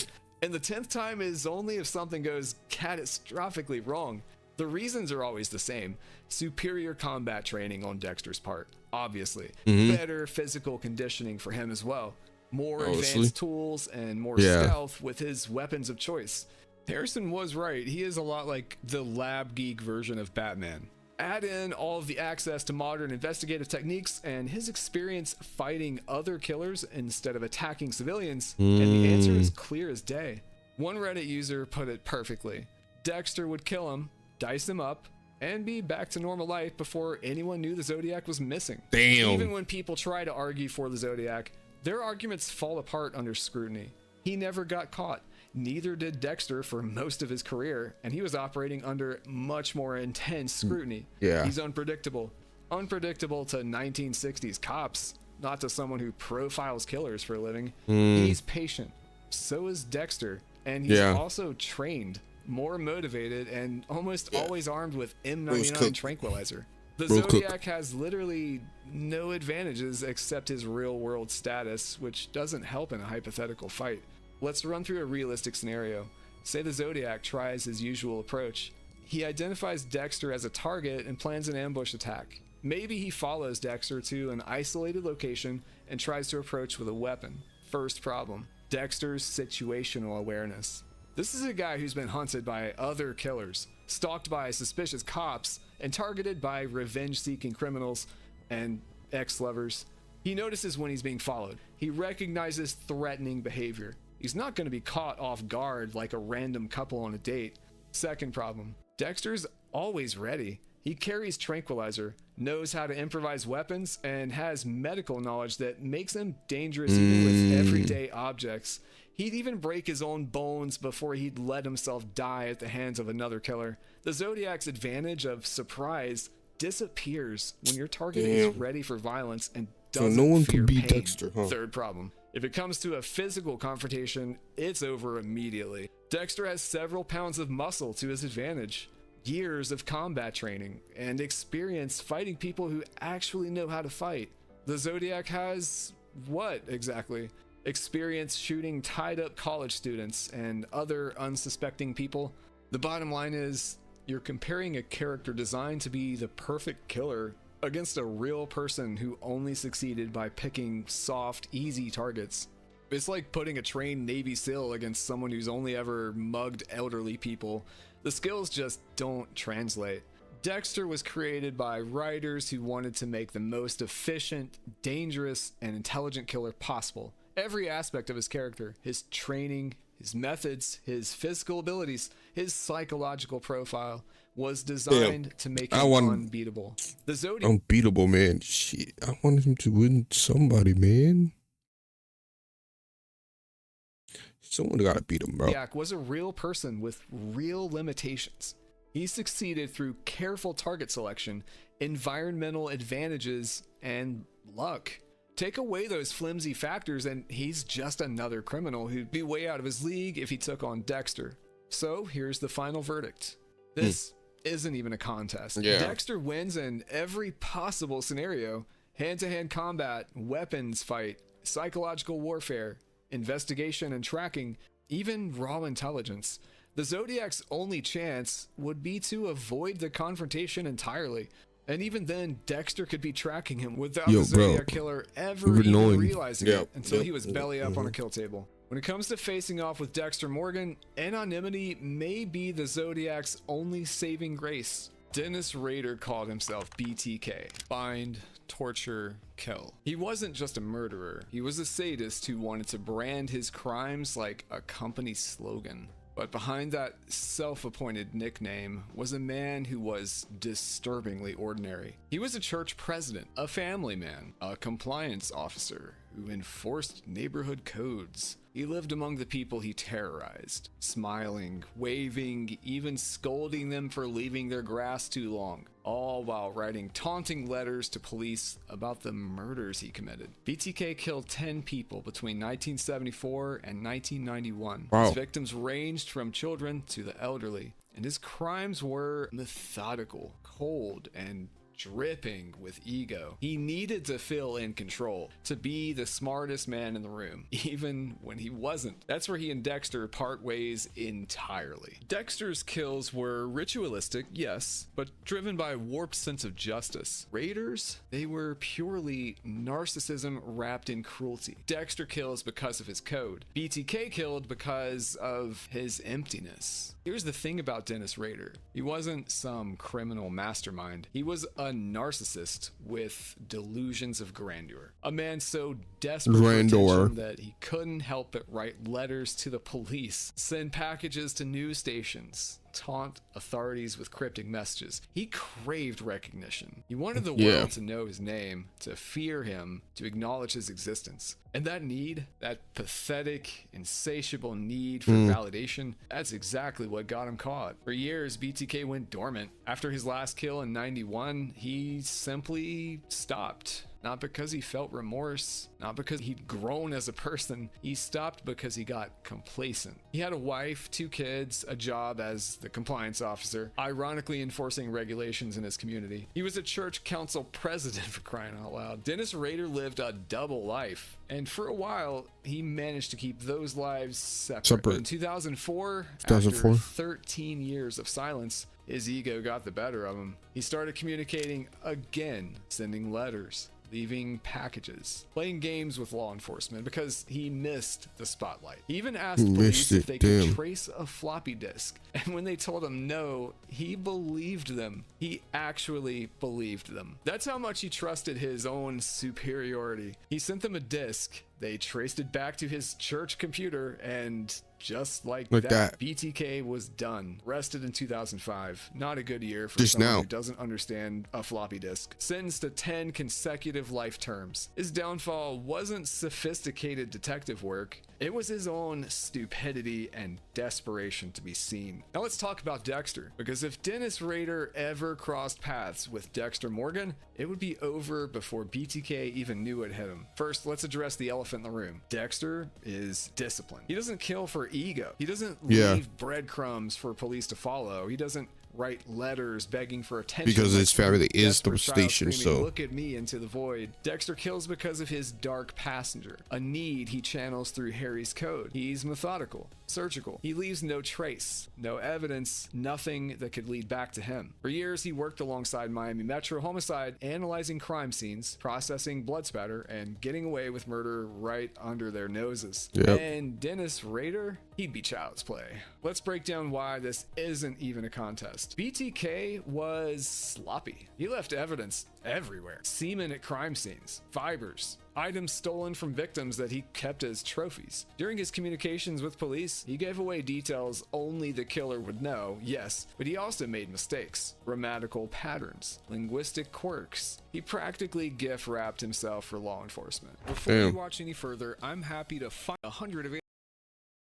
And the 10th time is only if something goes catastrophically wrong. The reasons are always the same. Superior combat training on Dexter's part, obviously. Better physical conditioning for him as well. More advanced tools and more stealth with his weapons of choice. Harrison was right. He is a lot like the lab geek version of Batman. Add in all of the access to modern investigative techniques and his experience fighting other killers instead of attacking civilians, and the answer is clear as day. One Reddit user put it perfectly. Dexter would kill him, dice him up, and be back to normal life before anyone knew the Zodiac was missing. Damn. Even when people try to argue for the Zodiac, their arguments fall apart under scrutiny. He never got caught. Neither did Dexter for most of his career, and he was operating under much more intense scrutiny. Yeah. He's unpredictable. Unpredictable to 1960s cops, not to someone who profiles killers for a living. He's patient. So is Dexter. And he's also trained, more motivated, and almost always armed with M99 tranquilizer. The Zodiac has literally no advantages except his real-world status, which doesn't help in a hypothetical fight. Let's run through a realistic scenario. Say the Zodiac tries his usual approach. He identifies Dexter as a target and plans an ambush attack. Maybe he follows Dexter to an isolated location and tries to approach with a weapon. First problem, Dexter's situational awareness. This is a guy who's been hunted by other killers, stalked by suspicious cops, and targeted by revenge-seeking criminals and ex-lovers. He notices when he's being followed. He recognizes threatening behavior. He's not going to be caught off guard like a random couple on a date. Second problem, Dexter's always ready. He carries tranquilizer, knows how to improvise weapons, and has medical knowledge that makes him dangerous even with everyday objects. He'd even break his own bones before he'd let himself die at the hands of another killer. The Zodiac's advantage of surprise disappears when your target is ready for violence and doesn't no one fear can beat pain. Dexter, huh? Third problem, if it comes to a physical confrontation, it's over immediately. Dexter has several pounds of muscle to his advantage, years of combat training, and experience fighting people who actually know how to fight. The Zodiac has what exactly? Experience shooting tied up college students and other unsuspecting people. The bottom line is, you're comparing a character designed to be the perfect killer against a real person who only succeeded by picking soft, easy targets. It's like putting a trained Navy SEAL against someone who's only ever mugged elderly people. The skills just don't translate. Dexter was created by writers who wanted to make the most efficient, dangerous, and intelligent killer possible. Every aspect of his character, his training, his methods, his physical abilities, his psychological profile, was designed to make him unbeatable. The Zodiac unbeatable, man. Shit, I wanted him to win somebody, man. Someone gotta beat him, bro. Zodiac was a real person with real limitations. He succeeded through careful target selection, environmental advantages, and luck. Take away those flimsy factors and he's just another criminal who'd be way out of his league if he took on Dexter. So here's the final verdict. This isn't even a contest. Yeah. Dexter wins in every possible scenario: hand-to-hand combat, weapons fight, psychological warfare, investigation and tracking, even raw intelligence. The Zodiac's only chance would be to avoid the confrontation entirely. And even then, Dexter could be tracking him without the Zodiac killer ever even realizing it until he was belly up on a kill table. When it comes to facing off with Dexter Morgan, anonymity may be the Zodiac's only saving grace. Dennis Rader called himself BTK. Bind, torture, kill. He wasn't just a murderer. He was a sadist who wanted to brand his crimes like a company slogan. But behind that self-appointed nickname was a man who was disturbingly ordinary. He was a church president, a family man, a compliance officer who enforced neighborhood codes. He lived among the people he terrorized, smiling, waving, even scolding them for leaving their grass too long, all while writing taunting letters to police about the murders he committed. BTK killed 10 people between 1974 and 1991. Wow. His victims ranged from children to the elderly, and his crimes were methodical, cold, and dripping with ego. He needed to feel in control, to be the smartest man in the room, even when he wasn't. That's where he and Dexter part ways entirely. Dexter's kills were ritualistic, yes, but driven by a warped sense of justice. Raiders, they were purely narcissism wrapped in cruelty. Dexter kills because of his code. BTK killed because of his emptiness. Here's the thing about Dennis Rader. He wasn't some criminal mastermind. He was a narcissist with delusions of grandeur. A man so desperate for attention that he couldn't help but write letters to the police, send packages to news stations, taunt authorities with cryptic messages. He craved recognition. He wanted the world to know his name, to fear him, to acknowledge his existence. And that need, that pathetic, insatiable need for validation, that's exactly what got him caught. For years, BTK went dormant. After his last kill in '91, he simply stopped. Not because he felt remorse, not because he'd grown as a person. He stopped because he got complacent. He had a wife, 2 kids, a job as the compliance officer, ironically enforcing regulations in his community. He was a church council president, for crying out loud. Dennis Rader lived a double life, and for a while, he managed to keep those lives separate. In 2004, after 13 years of silence, his ego got the better of him. He started communicating again, sending letters, leaving packages, playing games with law enforcement because he missed the spotlight. He even asked police if they could trace a floppy disk, and when they told him no, he believed them. He actually believed them. That's how much he trusted his own superiority. He sent them a disk, they traced it back to his church computer, and just like that, BTK was done. Arrested in 2005. Not a good year for someone who doesn't understand a floppy disk. Sentenced to 10 consecutive life terms. His downfall wasn't sophisticated detective work. It was his own stupidity and desperation to be seen. Now let's talk about Dexter, because if Dennis Rader ever crossed paths with Dexter Morgan, it would be over before BTK even knew it hit him. First, let's address the elephant in the room. Dexter is disciplined. He doesn't kill for ego. He doesn't leave breadcrumbs for police to follow. He doesn't write letters begging for attention because his family is the station. So look at me into the void. Dexter kills because of his dark passenger, a need he channels through Harry's code. He's methodical, surgical. He leaves no trace, no evidence, nothing that could lead back to him. For years, he worked alongside Miami Metro Homicide, analyzing crime scenes, processing blood spatter, and getting away with murder right under their noses. And Dennis Rader, he'd be child's play. Let's break down why this isn't even a contest. BTK was sloppy. He left evidence everywhere. Semen at crime scenes, fibers, items stolen from victims that he kept as trophies. During his communications with police, he gave away details only the killer would know, yes, but he also made mistakes, grammatical patterns, linguistic quirks. He practically gift-wrapped himself for law enforcement. Before you watch any further, I'm happy to find 100 of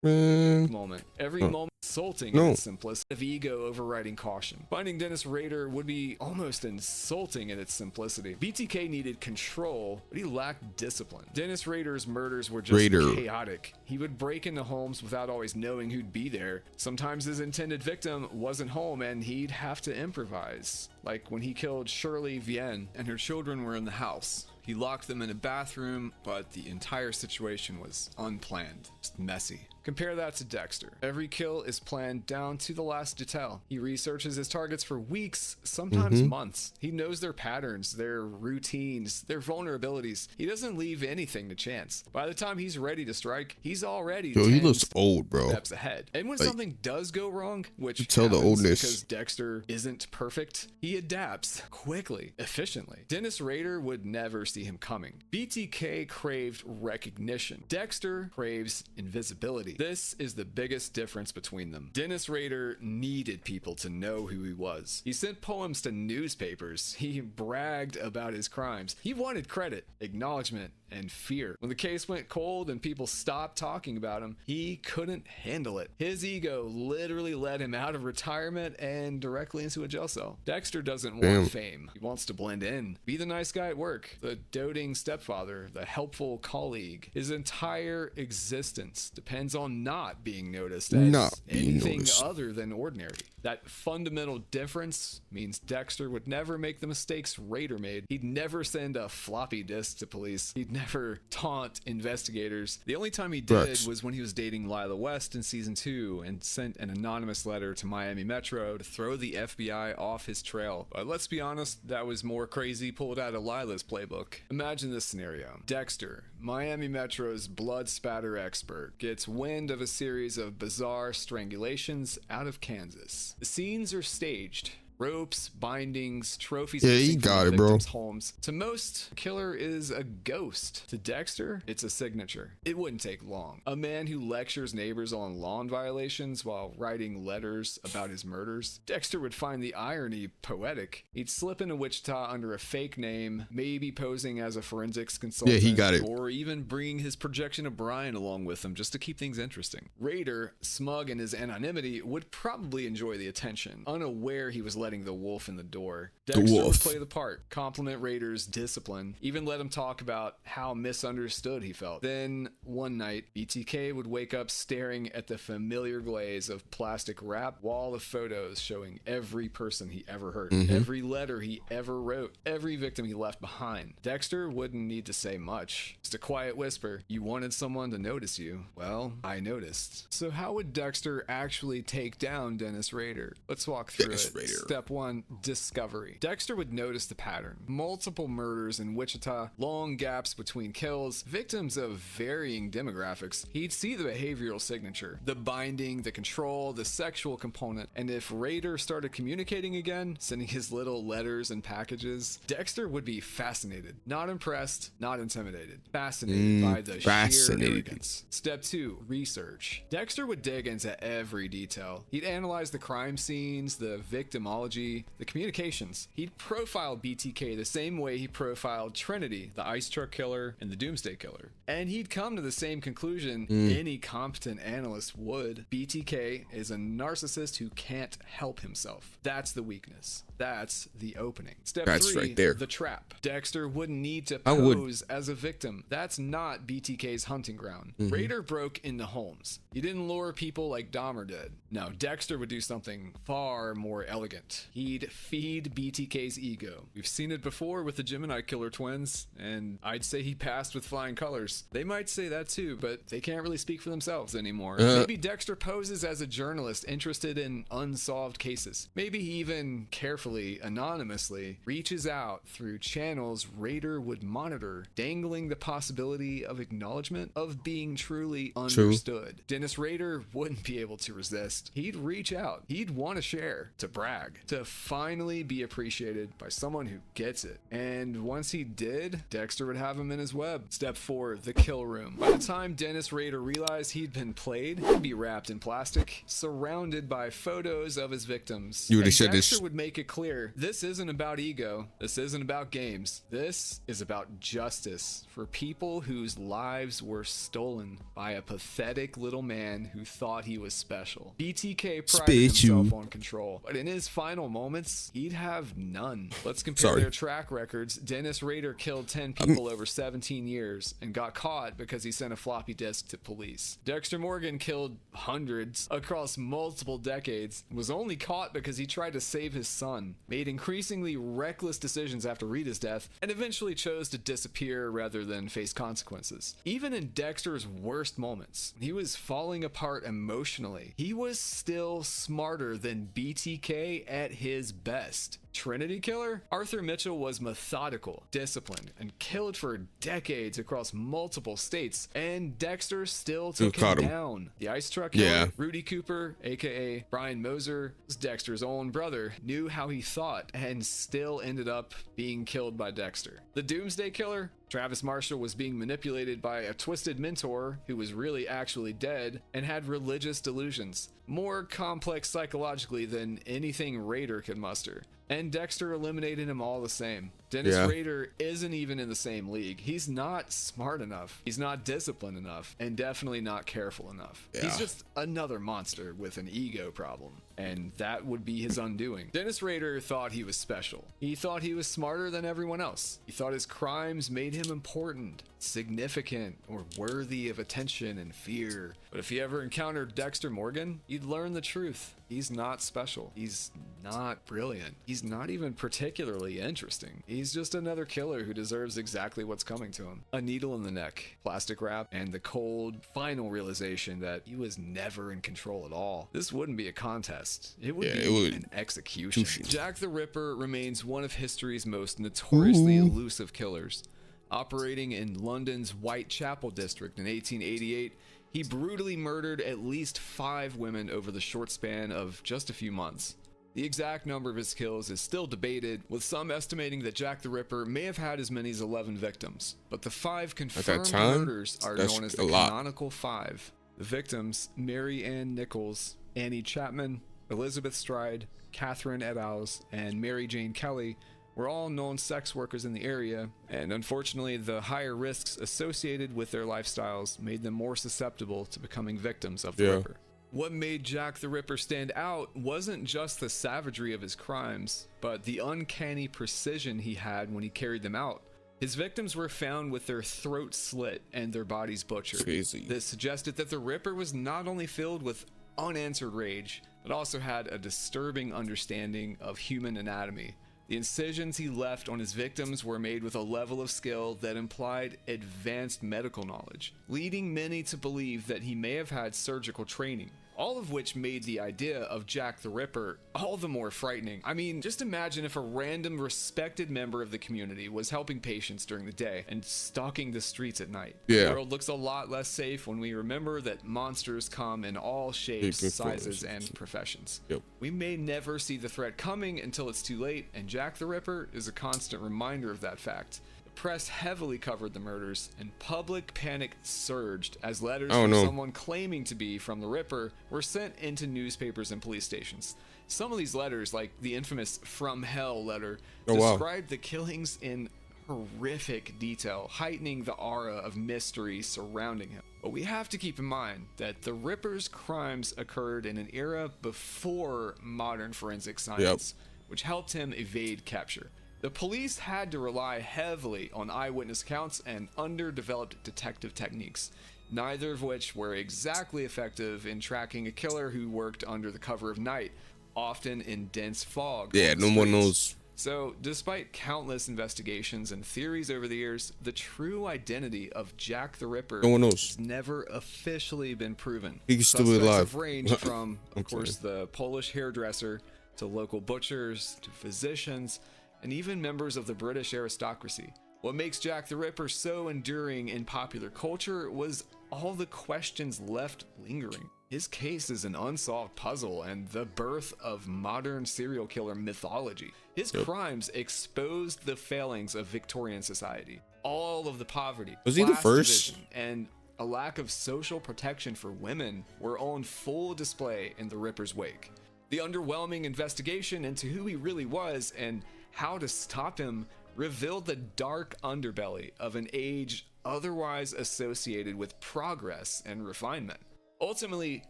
moment. Every moment insulting in its simplicity of ego overriding caution. Finding Dennis Rader would be almost insulting in its simplicity. BTK needed control, but he lacked discipline. Dennis Rader's murders were just chaotic. He would break into homes without always knowing who'd be there. Sometimes his intended victim wasn't home and he'd have to improvise. Like when he killed Shirley Vienne and her children were in the house. He locked them in a bathroom, but the entire situation was unplanned, just messy. Compare that to Dexter. Every kill is planned down to the last detail. He researches his targets for weeks, sometimes months. He knows their patterns, their routines, their vulnerabilities. He doesn't leave anything to chance. By the time he's ready to strike, he's already he looks old, bro. Steps ahead. And when something does go wrong, which you tell the oldness because Dexter isn't perfect, he adapts quickly, efficiently. Dennis Rader would never see him coming. BTK craved recognition. Dexter craves invisibility. This is the biggest difference between them. Dennis Rader needed people to know who he was. He sent poems to newspapers. He bragged about his crimes. He wanted credit, acknowledgement, and fear. When the case went cold and people stopped talking about him, he couldn't handle it. His ego literally led him out of retirement and directly into a jail cell. Dexter doesn't want fame. He wants to blend in, be the nice guy at work, the doting stepfather, the helpful colleague. His entire existence depends on not being noticed as anything other than ordinary. That fundamental difference means Dexter would never make the mistakes Rader made. He'd never send a floppy disk to police. He'd never taunt investigators. The only time he did was when he was dating Lila West in season 2 and sent an anonymous letter to Miami Metro to throw the FBI off his trail. But let's be honest, that was more crazy pulled out of Lila's playbook. Imagine this scenario. Dexter, Miami Metro's blood spatter expert, gets wind of a series of bizarre strangulations out of Kansas. The scenes are staged. Ropes, bindings, trophies. Yeah, he got it, bro. Homes. To most, killer is a ghost. To Dexter, it's a signature. It wouldn't take long. A man who lectures neighbors on lawn violations while writing letters about his murders. Dexter would find the irony poetic. He'd slip into Wichita under a fake name, maybe posing as a forensics consultant. Yeah, he got it. Or even bringing his projection of Brian along with him just to keep things interesting. Rader, smug in his anonymity, would probably enjoy the attention, unaware he was letting the wolf in the door. Dexter would play the part, compliment Rader's discipline, even let him talk about how misunderstood he felt. Then, one night, BTK would wake up staring at the familiar glaze of plastic wrap wall of photos showing every person he ever hurt, every letter he ever wrote, every victim he left behind. Dexter wouldn't need to say much. Just a quiet whisper. You wanted someone to notice you. Well, I noticed. So how would Dexter actually take down Dennis Rader? Let's walk through it. Step 1, discovery. Dexter would notice the pattern. Multiple murders in Wichita, long gaps between kills, victims of varying demographics. He'd see the behavioral signature, the binding, the control, the sexual component. And if Rader started communicating again, sending his little letters and packages, Dexter would be fascinated. Not impressed, not intimidated. Fascinated by the sheer arrogance. Step 2, research. Dexter would dig into every detail. He'd analyze the crime scenes, the victimology, the communications. He'd profile BTK the same way he profiled Trinity, the ice truck killer, and the Doomsday Killer. And he'd come to the same conclusion any competent analyst would. BTK is a narcissist who can't help himself. That's the weakness. That's the opening. Step 3, right there. The trap. Dexter wouldn't need to pose as a victim. That's not BTK's hunting ground. Rader broke into homes. He didn't lure people like Dahmer did. No, Dexter would do something far more elegant. want. He'd feed BTK's ego. We've seen it before with the Gemini killer twins, and I'd say he passed with flying colors. They might say that too, but they can't really speak for themselves anymore. Maybe Dexter poses as a journalist interested in unsolved cases. Maybe he even carefully, anonymously, reaches out through channels Rader would monitor, dangling the possibility of acknowledgement of being truly understood. Dennis Rader wouldn't be able to resist. He'd reach out. He'd want to share, to brag, to finally be appreciated by someone who gets it. And once he did, Dexter would have him in his web. Step 4, the kill room. By the time Dennis Rader realized he'd been played, he'd be wrapped in plastic, surrounded by photos of his victims. You would have said Dexter would make it clear, this isn't about ego. This isn't about games. This is about justice for people whose lives were stolen by a pathetic little man who thought he was special. BTK prided himself on control, but in his final moments, he'd have none. Let's compare their track records. Dennis Rader killed 10 people over 17 years and got caught because he sent a floppy disk to police. Dexter Morgan killed hundreds across multiple decades, was only caught because he tried to save his son, made increasingly reckless decisions after Rita's death, and eventually chose to disappear rather than face consequences. Even in Dexter's worst moments, he was falling apart emotionally. He was still smarter than BTK at his best. Trinity Killer? Arthur Mitchell was methodical, disciplined, and killed for decades across multiple states, and Dexter still took him down. The Ice Truck Killer, Rudy Cooper, aka Brian Moser, was Dexter's own brother, knew how he thought, and still ended up being killed by Dexter. The Doomsday Killer? Travis Marshall was being manipulated by a twisted mentor who was really actually dead and had religious delusions, more complex psychologically than anything Rader could muster. And Dexter eliminated him all the same. Dennis Rader isn't even in the same league. He's not smart enough. He's not disciplined enough, and definitely not careful enough. He's just another monster with an ego problem, and that would be his undoing. Dennis Rader thought he was special. He thought he was smarter than everyone else. He thought his crimes made him important, significant, or worthy of attention and fear. But if he ever encountered Dexter Morgan, he'd learn the truth. He's not special. He's not brilliant. He's not even particularly interesting. He's just another killer who deserves exactly what's coming to him. A needle in the neck, plastic wrap, and the cold, final realization that he was never in control at all. This wouldn't be a contest. It would be an execution. Jack the Ripper remains one of history's most notoriously elusive killers. Operating in London's Whitechapel district in 1888, he brutally murdered at least 5 women over the short span of just a few months. The exact number of his kills is still debated, with some estimating that Jack the Ripper may have had as many as 11 victims. But the 5 confirmed murders are known as the canonical 5. The victims, Mary Ann Nichols, Annie Chapman, Elizabeth Stride, Catherine et al., and Mary Jane Kelly, were all known sex workers in the area, and unfortunately the higher risks associated with their lifestyles made them more susceptible to becoming victims of the Ripper. What made Jack the Ripper stand out wasn't just the savagery of his crimes, but the uncanny precision he had when he carried them out. His victims were found with their throats slit and their bodies butchered. This suggested that the Ripper was not only filled with unanswered rage, but also had a disturbing understanding of human anatomy. The incisions he left on his victims were made with a level of skill that implied advanced medical knowledge, leading many to believe that he may have had surgical training, all of which made the idea of Jack the Ripper all the more frightening. I mean, just imagine if a random respected member of the community was helping patients during the day and stalking the streets at night. The world looks a lot less safe when we remember that monsters come in all shapes, sizes, and professions. We may never see the threat coming until it's too late, and Jack the Ripper is a constant reminder of that fact. Press heavily covered the murders, and public panic surged as letters from someone claiming to be from the Ripper were sent into newspapers and police stations. Some of these letters, like the infamous From Hell letter, described the killings in horrific detail, heightening the aura of mystery surrounding him. But we have to keep in mind that the Ripper's crimes occurred in an era before modern forensic science, which helped him evade capture. The police had to rely heavily on eyewitness accounts and underdeveloped detective techniques, neither of which were exactly effective in tracking a killer who worked under the cover of night. often in dense fog. Yeah, on the no one streets. knows. So, despite countless investigations and theories over the years, the true identity of Jack the Ripper No one knows. has never officially been proven. He's still Suspects alive. have ranged from, I'm of course, sorry. the Polish hairdresser to local butchers to physicians and even members of the British aristocracy. What makes Jack the Ripper so enduring in popular culture was all the questions left lingering. His case is an unsolved puzzle and the birth of modern serial killer mythology. His crimes exposed the failings of Victorian society, all of the poverty, Was he the class first? division, and a lack of social protection for women were on full display in the Ripper's wake. The underwhelming investigation into who he really was and how to stop him revealed the dark underbelly of an age otherwise associated with progress and refinement. Ultimately,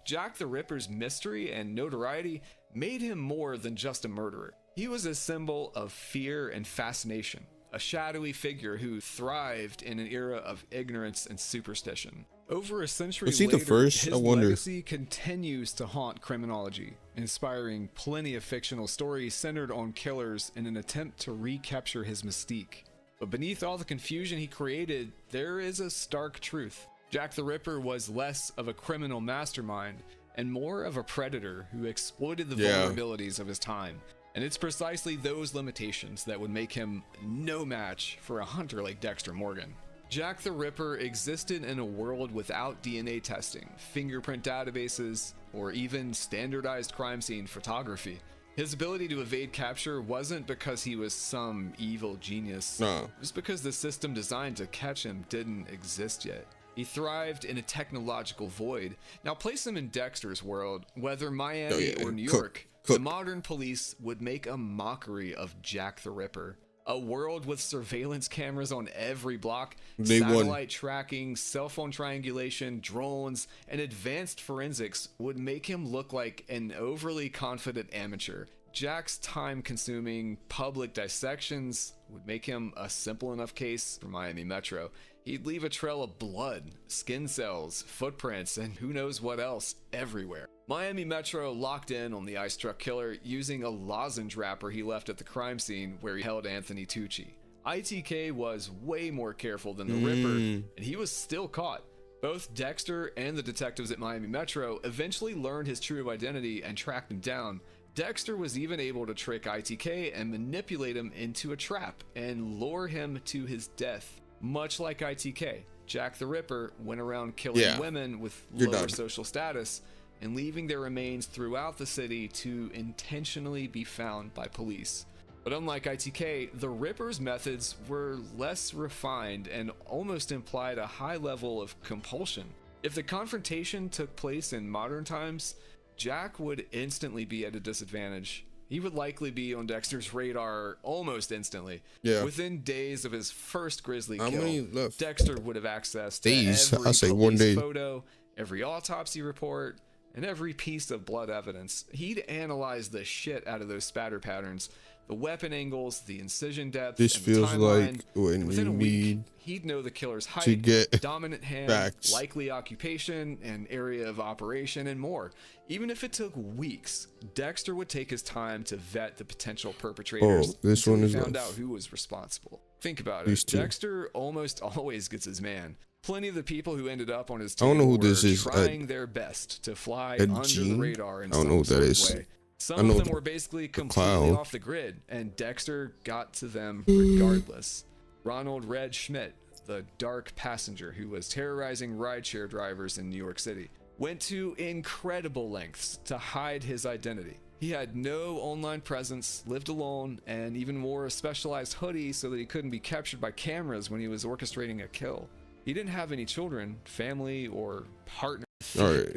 Jack the Ripper's mystery and notoriety made him more than just a murderer. He was a symbol of fear and fascination, a shadowy figure who thrived in an era of ignorance and superstition. Over a century Was he the later, first? his I wonder. legacy continues to haunt criminology, inspiring plenty of fictional stories centered on killers in an attempt to recapture his mystique. But beneath all the confusion he created, there is a stark truth. Jack the Ripper was less of a criminal mastermind and more of a predator who exploited the vulnerabilities of his time. And it's precisely those limitations that would make him no match for a hunter like Dexter Morgan. Jack the Ripper existed in a world without DNA testing, fingerprint databases, or even standardized crime scene photography. His ability to evade capture wasn't because he was some evil genius. No. It was because the system designed to catch him didn't exist yet. He thrived in a technological void. Now place him in Dexter's world, whether Miami or New York, the modern police would make a mockery of Jack the Ripper. A world with surveillance cameras on every block, satellite tracking, cell phone triangulation, drones, and advanced forensics would make him look like an overly confident amateur. Jack's time-consuming public dissections would make him a simple enough case for Miami Metro. He'd leave a trail of blood, skin cells, footprints, and who knows what else everywhere. Miami Metro locked in on the ice truck killer using a lozenge wrapper he left at the crime scene where he held Anthony Tucci. ITK was way more careful than the Ripper, and he was still caught. Both Dexter and the detectives at Miami Metro eventually learned his true identity and tracked him down. Dexter was even able to trick ITK and manipulate him into a trap and lure him to his death. Much like ITK, Jack the Ripper went around killing women with lower social status and leaving their remains throughout the city to intentionally be found by police. But unlike ITK, the Ripper's methods were less refined and almost implied a high level of compulsion. If the confrontation took place in modern times, Jack would instantly be at a disadvantage. He would likely be on Dexter's radar almost instantly. Within days of his first grisly kill, Dexter would have access to every police photo, every autopsy report, and every piece of blood evidence. He'd analyze the shit out of those spatter patterns, the weapon angles, the incision depth, and the timeline. And within a week, he'd know the killer's height, dominant hand, likely occupation, and area of operation, and more. Even if it took weeks, Dexter would take his time to vet the potential perpetrators until he found out who was responsible. Think about it. Dexter almost always gets his man. Plenty of the people who ended up on his team were trying their best to fly under the radar in some sort of way. Some of them were basically completely off the grid, and Dexter got to them regardless. Ronald Red Schmidt, the dark passenger who was terrorizing rideshare drivers in New York City, went to incredible lengths to hide his identity. He had no online presence, lived alone, and even wore a specialized hoodie so that he couldn't be captured by cameras when he was orchestrating a kill. He didn't have any children, family, or partner. All right.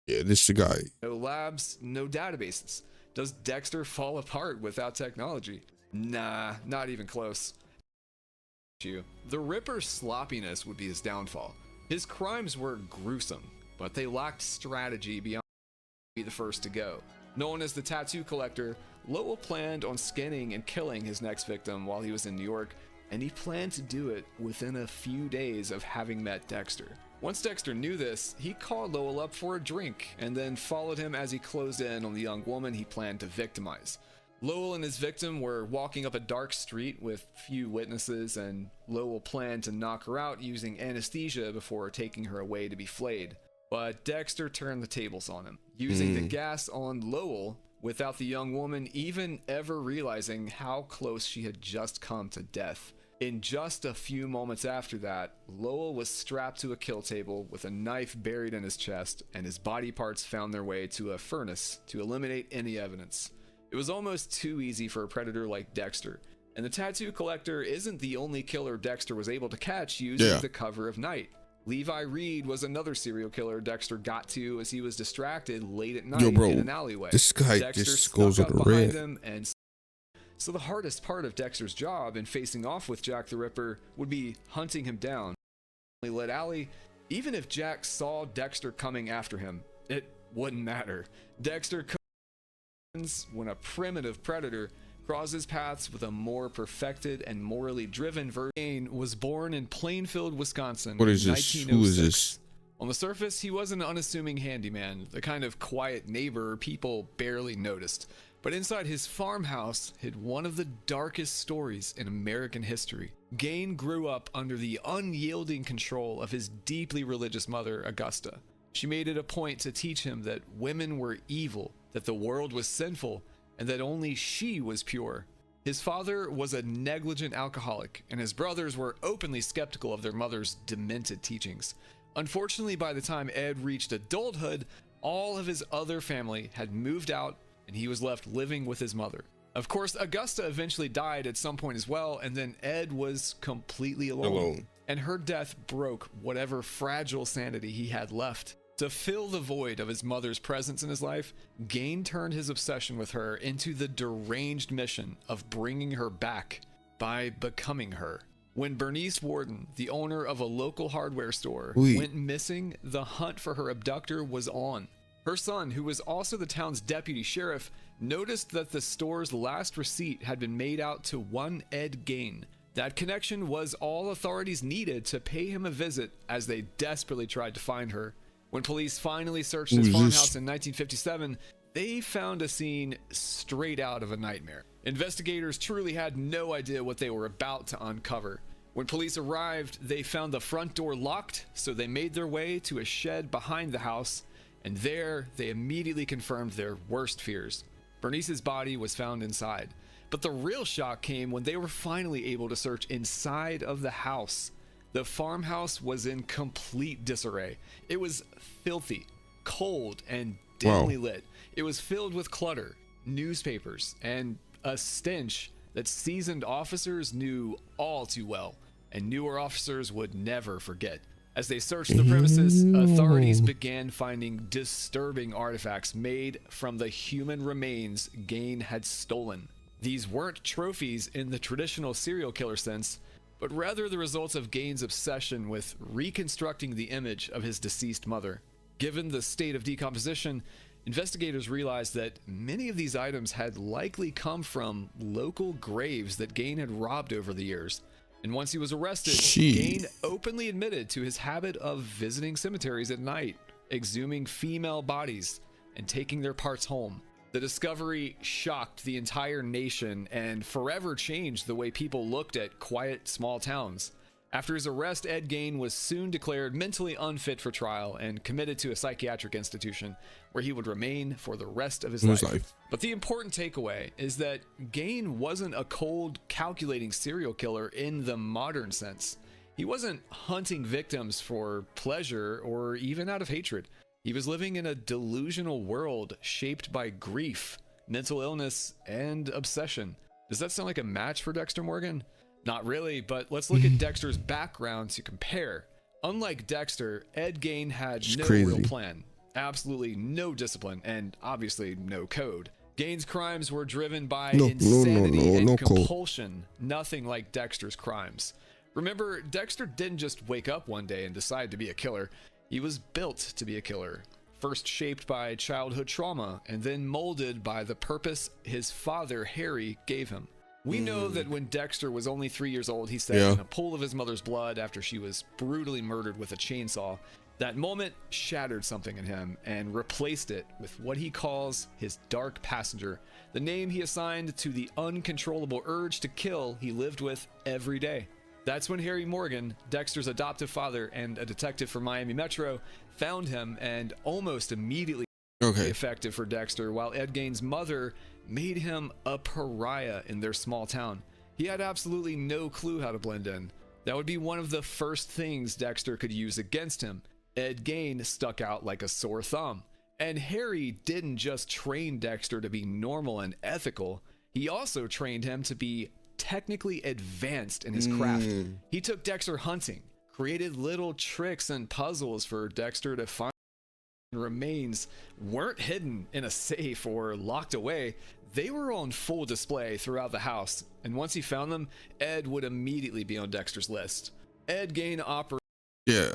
Yeah, this is the guy. No labs, no databases. Does Dexter fall apart without technology? Nah, not even close. The Ripper's sloppiness would be his downfall. His crimes were gruesome, but they lacked strategy beyond being the first to go. Known as the tattoo collector, Lowell planned on skinning and killing his next victim while he was in New York, and he planned to do it within a few days of having met Dexter. Once Dexter knew this, he called Lowell up for a drink and then followed him as he closed in on the young woman he planned to victimize. Lowell and his victim were walking up a dark street with few witnesses, and Lowell planned to knock her out using anesthesia before taking her away to be flayed. But Dexter turned the tables on him, using the gas on Lowell without the young woman even ever realizing how close she had just come to death. In just a few moments after that, Lowell was strapped to a kill table with a knife buried in his chest, and his body parts found their way to a furnace to eliminate any evidence. It was almost too easy for a predator like Dexter, and the tattoo collector isn't the only killer Dexter was able to catch using the cover of night. Levi Reed was another serial killer Dexter got to as he was distracted late at night in an alleyway. This guy Dexter just goes on a behind rant. him, and so the hardest part of Dexter's job in facing off with Jack the Ripper would be hunting him down. In a lit alley, even if Jack saw Dexter coming after him, it wouldn't matter. Dexter when a primitive predator crosses paths with a more perfected and morally driven version. Was born in Plainfield, Wisconsin. What is this? Who is this? On the surface, he was an unassuming handyman, the kind of quiet neighbor people barely noticed. But inside his farmhouse hid one of the darkest stories in American history. Gain grew up under the unyielding control of his deeply religious mother, Augusta. She made it a point to teach him that women were evil, that the world was sinful, and that only she was pure. His father was a negligent alcoholic, and his brothers were openly skeptical of their mother's demented teachings. Unfortunately, by the time Ed reached adulthood, all of his other family had moved out, and he was left living with his mother. Of course, Augusta eventually died at some point as well, and then Ed was completely alone. And her death broke whatever fragile sanity he had left. To fill the void of his mother's presence in his life, Gain turned his obsession with her into the deranged mission of bringing her back by becoming her. When Bernice Warden, the owner of a local hardware store, went missing, the hunt for her abductor was on. Her son, who was also the town's deputy sheriff, noticed that the store's last receipt had been made out to one Ed Gain. That connection was all authorities needed to pay him a visit as they desperately tried to find her. When police finally searched his farmhouse in 1957, they found a scene straight out of a nightmare. Investigators truly had no idea what they were about to uncover. When police arrived, they found the front door locked, so they made their way to a shed behind the house, and there they immediately confirmed their worst fears. Bernice's body was found inside. But the real shock came when they were finally able to search inside of the house. The farmhouse was in complete disarray. It was filthy, cold, and dimly lit. It was filled with clutter, newspapers, and a stench that seasoned officers knew all too well, and newer officers would never forget. As they searched the premises, authorities began finding disturbing artifacts made from the human remains Gain had stolen. These weren't trophies in the traditional serial killer sense, but rather the results of Gain's obsession with reconstructing the image of his deceased mother. Given the state of decomposition, investigators realized that many of these items had likely come from local graves that Gain had robbed over the years. And once he was arrested, Gain openly admitted to his habit of visiting cemeteries at night, exhuming female bodies, and taking their parts home. The discovery shocked the entire nation and forever changed the way people looked at quiet, small towns. After his arrest, Ed Gain was soon declared mentally unfit for trial and committed to a psychiatric institution where he would remain for the rest of his life. But the important takeaway is that Gain wasn't a cold, calculating serial killer in the modern sense. He wasn't hunting victims for pleasure or even out of hatred. He was living in a delusional world shaped by grief, mental illness, and obsession. Does that sound like a match for Dexter Morgan? Not really, but let's look at Dexter's background to compare. Unlike Dexter, Ed Gain had no real plan, absolutely no discipline, and obviously no code. Gain's crimes were driven by insanity and compulsion, nothing like Dexter's crimes. Remember, Dexter didn't just wake up one day and decide to be a killer. He was built to be a killer, first shaped by childhood trauma and then molded by the purpose his father, Harry, gave him. We know that when Dexter was only 3 years old, he sat in a pool of his mother's blood after she was brutally murdered with a chainsaw. That moment shattered something in him and replaced it with what he calls his dark passenger, the name he assigned to the uncontrollable urge to kill he lived with every day. That's when Harry Morgan, Dexter's adoptive father and a detective for Miami Metro, found him and almost immediately effective for Dexter, while Ed Gein's mother made him a pariah in their small town. He had absolutely no clue how to blend in. That would be one of the first things Dexter could use against him. Ed Gein stuck out like a sore thumb. And Harry didn't just train Dexter to be normal and ethical, he also trained him to be technically advanced in his craft. He took Dexter hunting, created little tricks and puzzles for Dexter to find remains weren't hidden in a safe or locked away. They were on full display throughout the house, and once he found them, Ed would immediately be on Dexter's list. Ed Gein operated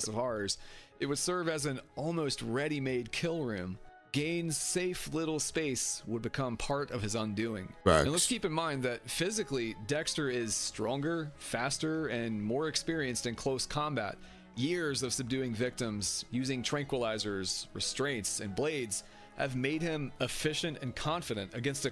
of horrors. It would serve as an almost ready-made kill room. Gein's safe little space would become part of his undoing. And let's keep in mind that physically, Dexter is stronger, faster, and more experienced in close combat. Years of subduing victims, using tranquilizers, restraints, and blades have made him efficient and confident against a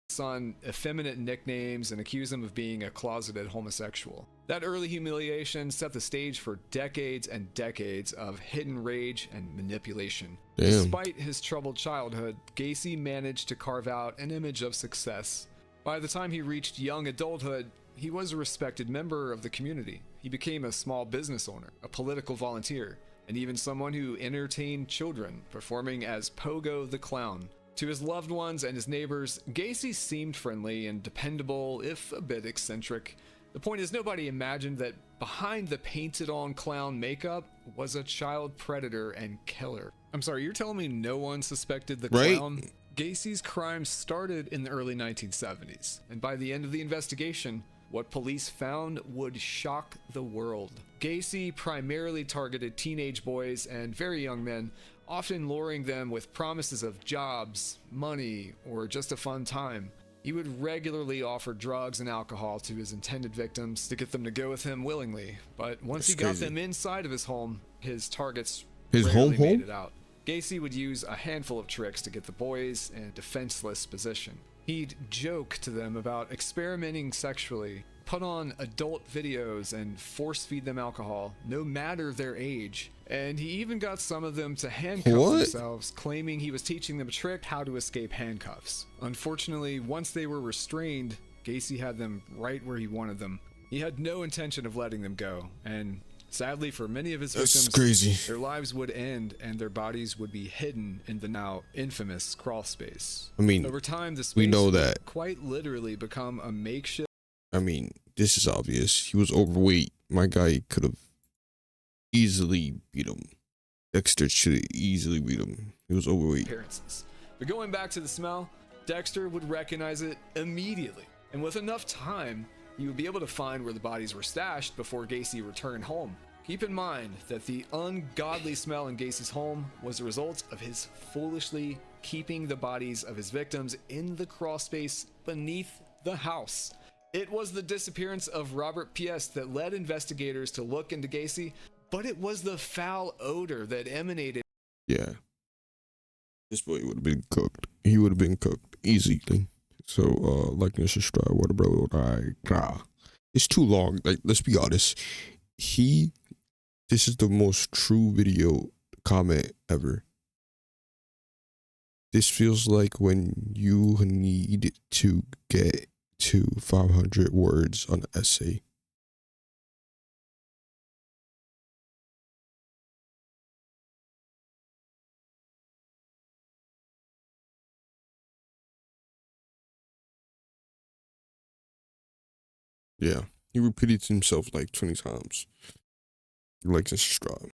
son effeminate nicknames and accuse him of being a closeted homosexual. That early humiliation set the stage for decades and decades of hidden rage and manipulation. Despite his troubled childhood, Gacy managed to carve out an image of success. By the time he reached young adulthood, he was a respected member of the community. He became a small business owner, a political volunteer, and even someone who entertained children, performing as Pogo the Clown. To his loved ones and his neighbors, Gacy seemed friendly and dependable, if a bit eccentric. The point is, nobody imagined that behind the painted-on clown makeup was a child predator and killer. I'm sorry, you're telling me no one suspected the clown? Gacy's crimes started in the early 1970s, and by the end of the investigation, what police found would shock the world. Gacy primarily targeted teenage boys and very young men, often luring them with promises of jobs, money, or just a fun time. He would regularly offer drugs and alcohol to his intended victims to get them to go with him willingly, but once he got them inside of his home, his targets rarely made it out. Gacy would use a handful of tricks to get the boys in a defenseless position. He'd joke to them about experimenting sexually, put on adult videos, and force feed them alcohol, no matter their age. And he even got some of them to handcuff themselves, claiming he was teaching them a trick how to escape handcuffs. Unfortunately, once they were restrained, Gacy had them right where he wanted them. He had no intention of letting them go, and sadly for many of his victims, their lives would end and their bodies would be hidden in the now infamous crawl space. I mean, over time, the space we know that would quite literally become a makeshift. I mean, this is obvious. He was overweight. My guy could have easily beat him. Dexter should have easily beat him. He was overweight. Appearances. But going back to the smell, Dexter would recognize it immediately. And with enough time, he would be able to find where the bodies were stashed before Gacy returned home. Keep in mind that the ungodly smell in Gacy's home was a result of his foolishly keeping the bodies of his victims in the crawl space beneath the house. It was the disappearance of Robert P.S. that led investigators to look into Gacy, but it was the foul odor that emanated. Yeah. This boy would have been cooked. He would have been cooked easily. So, like and subscribe. What a bro. It's too long. Like, let's be honest. This is the most true video comment ever. This feels like when you need to get to 500 words on an essay. Yeah, he repeated himself like 20 times. Like and subscribe.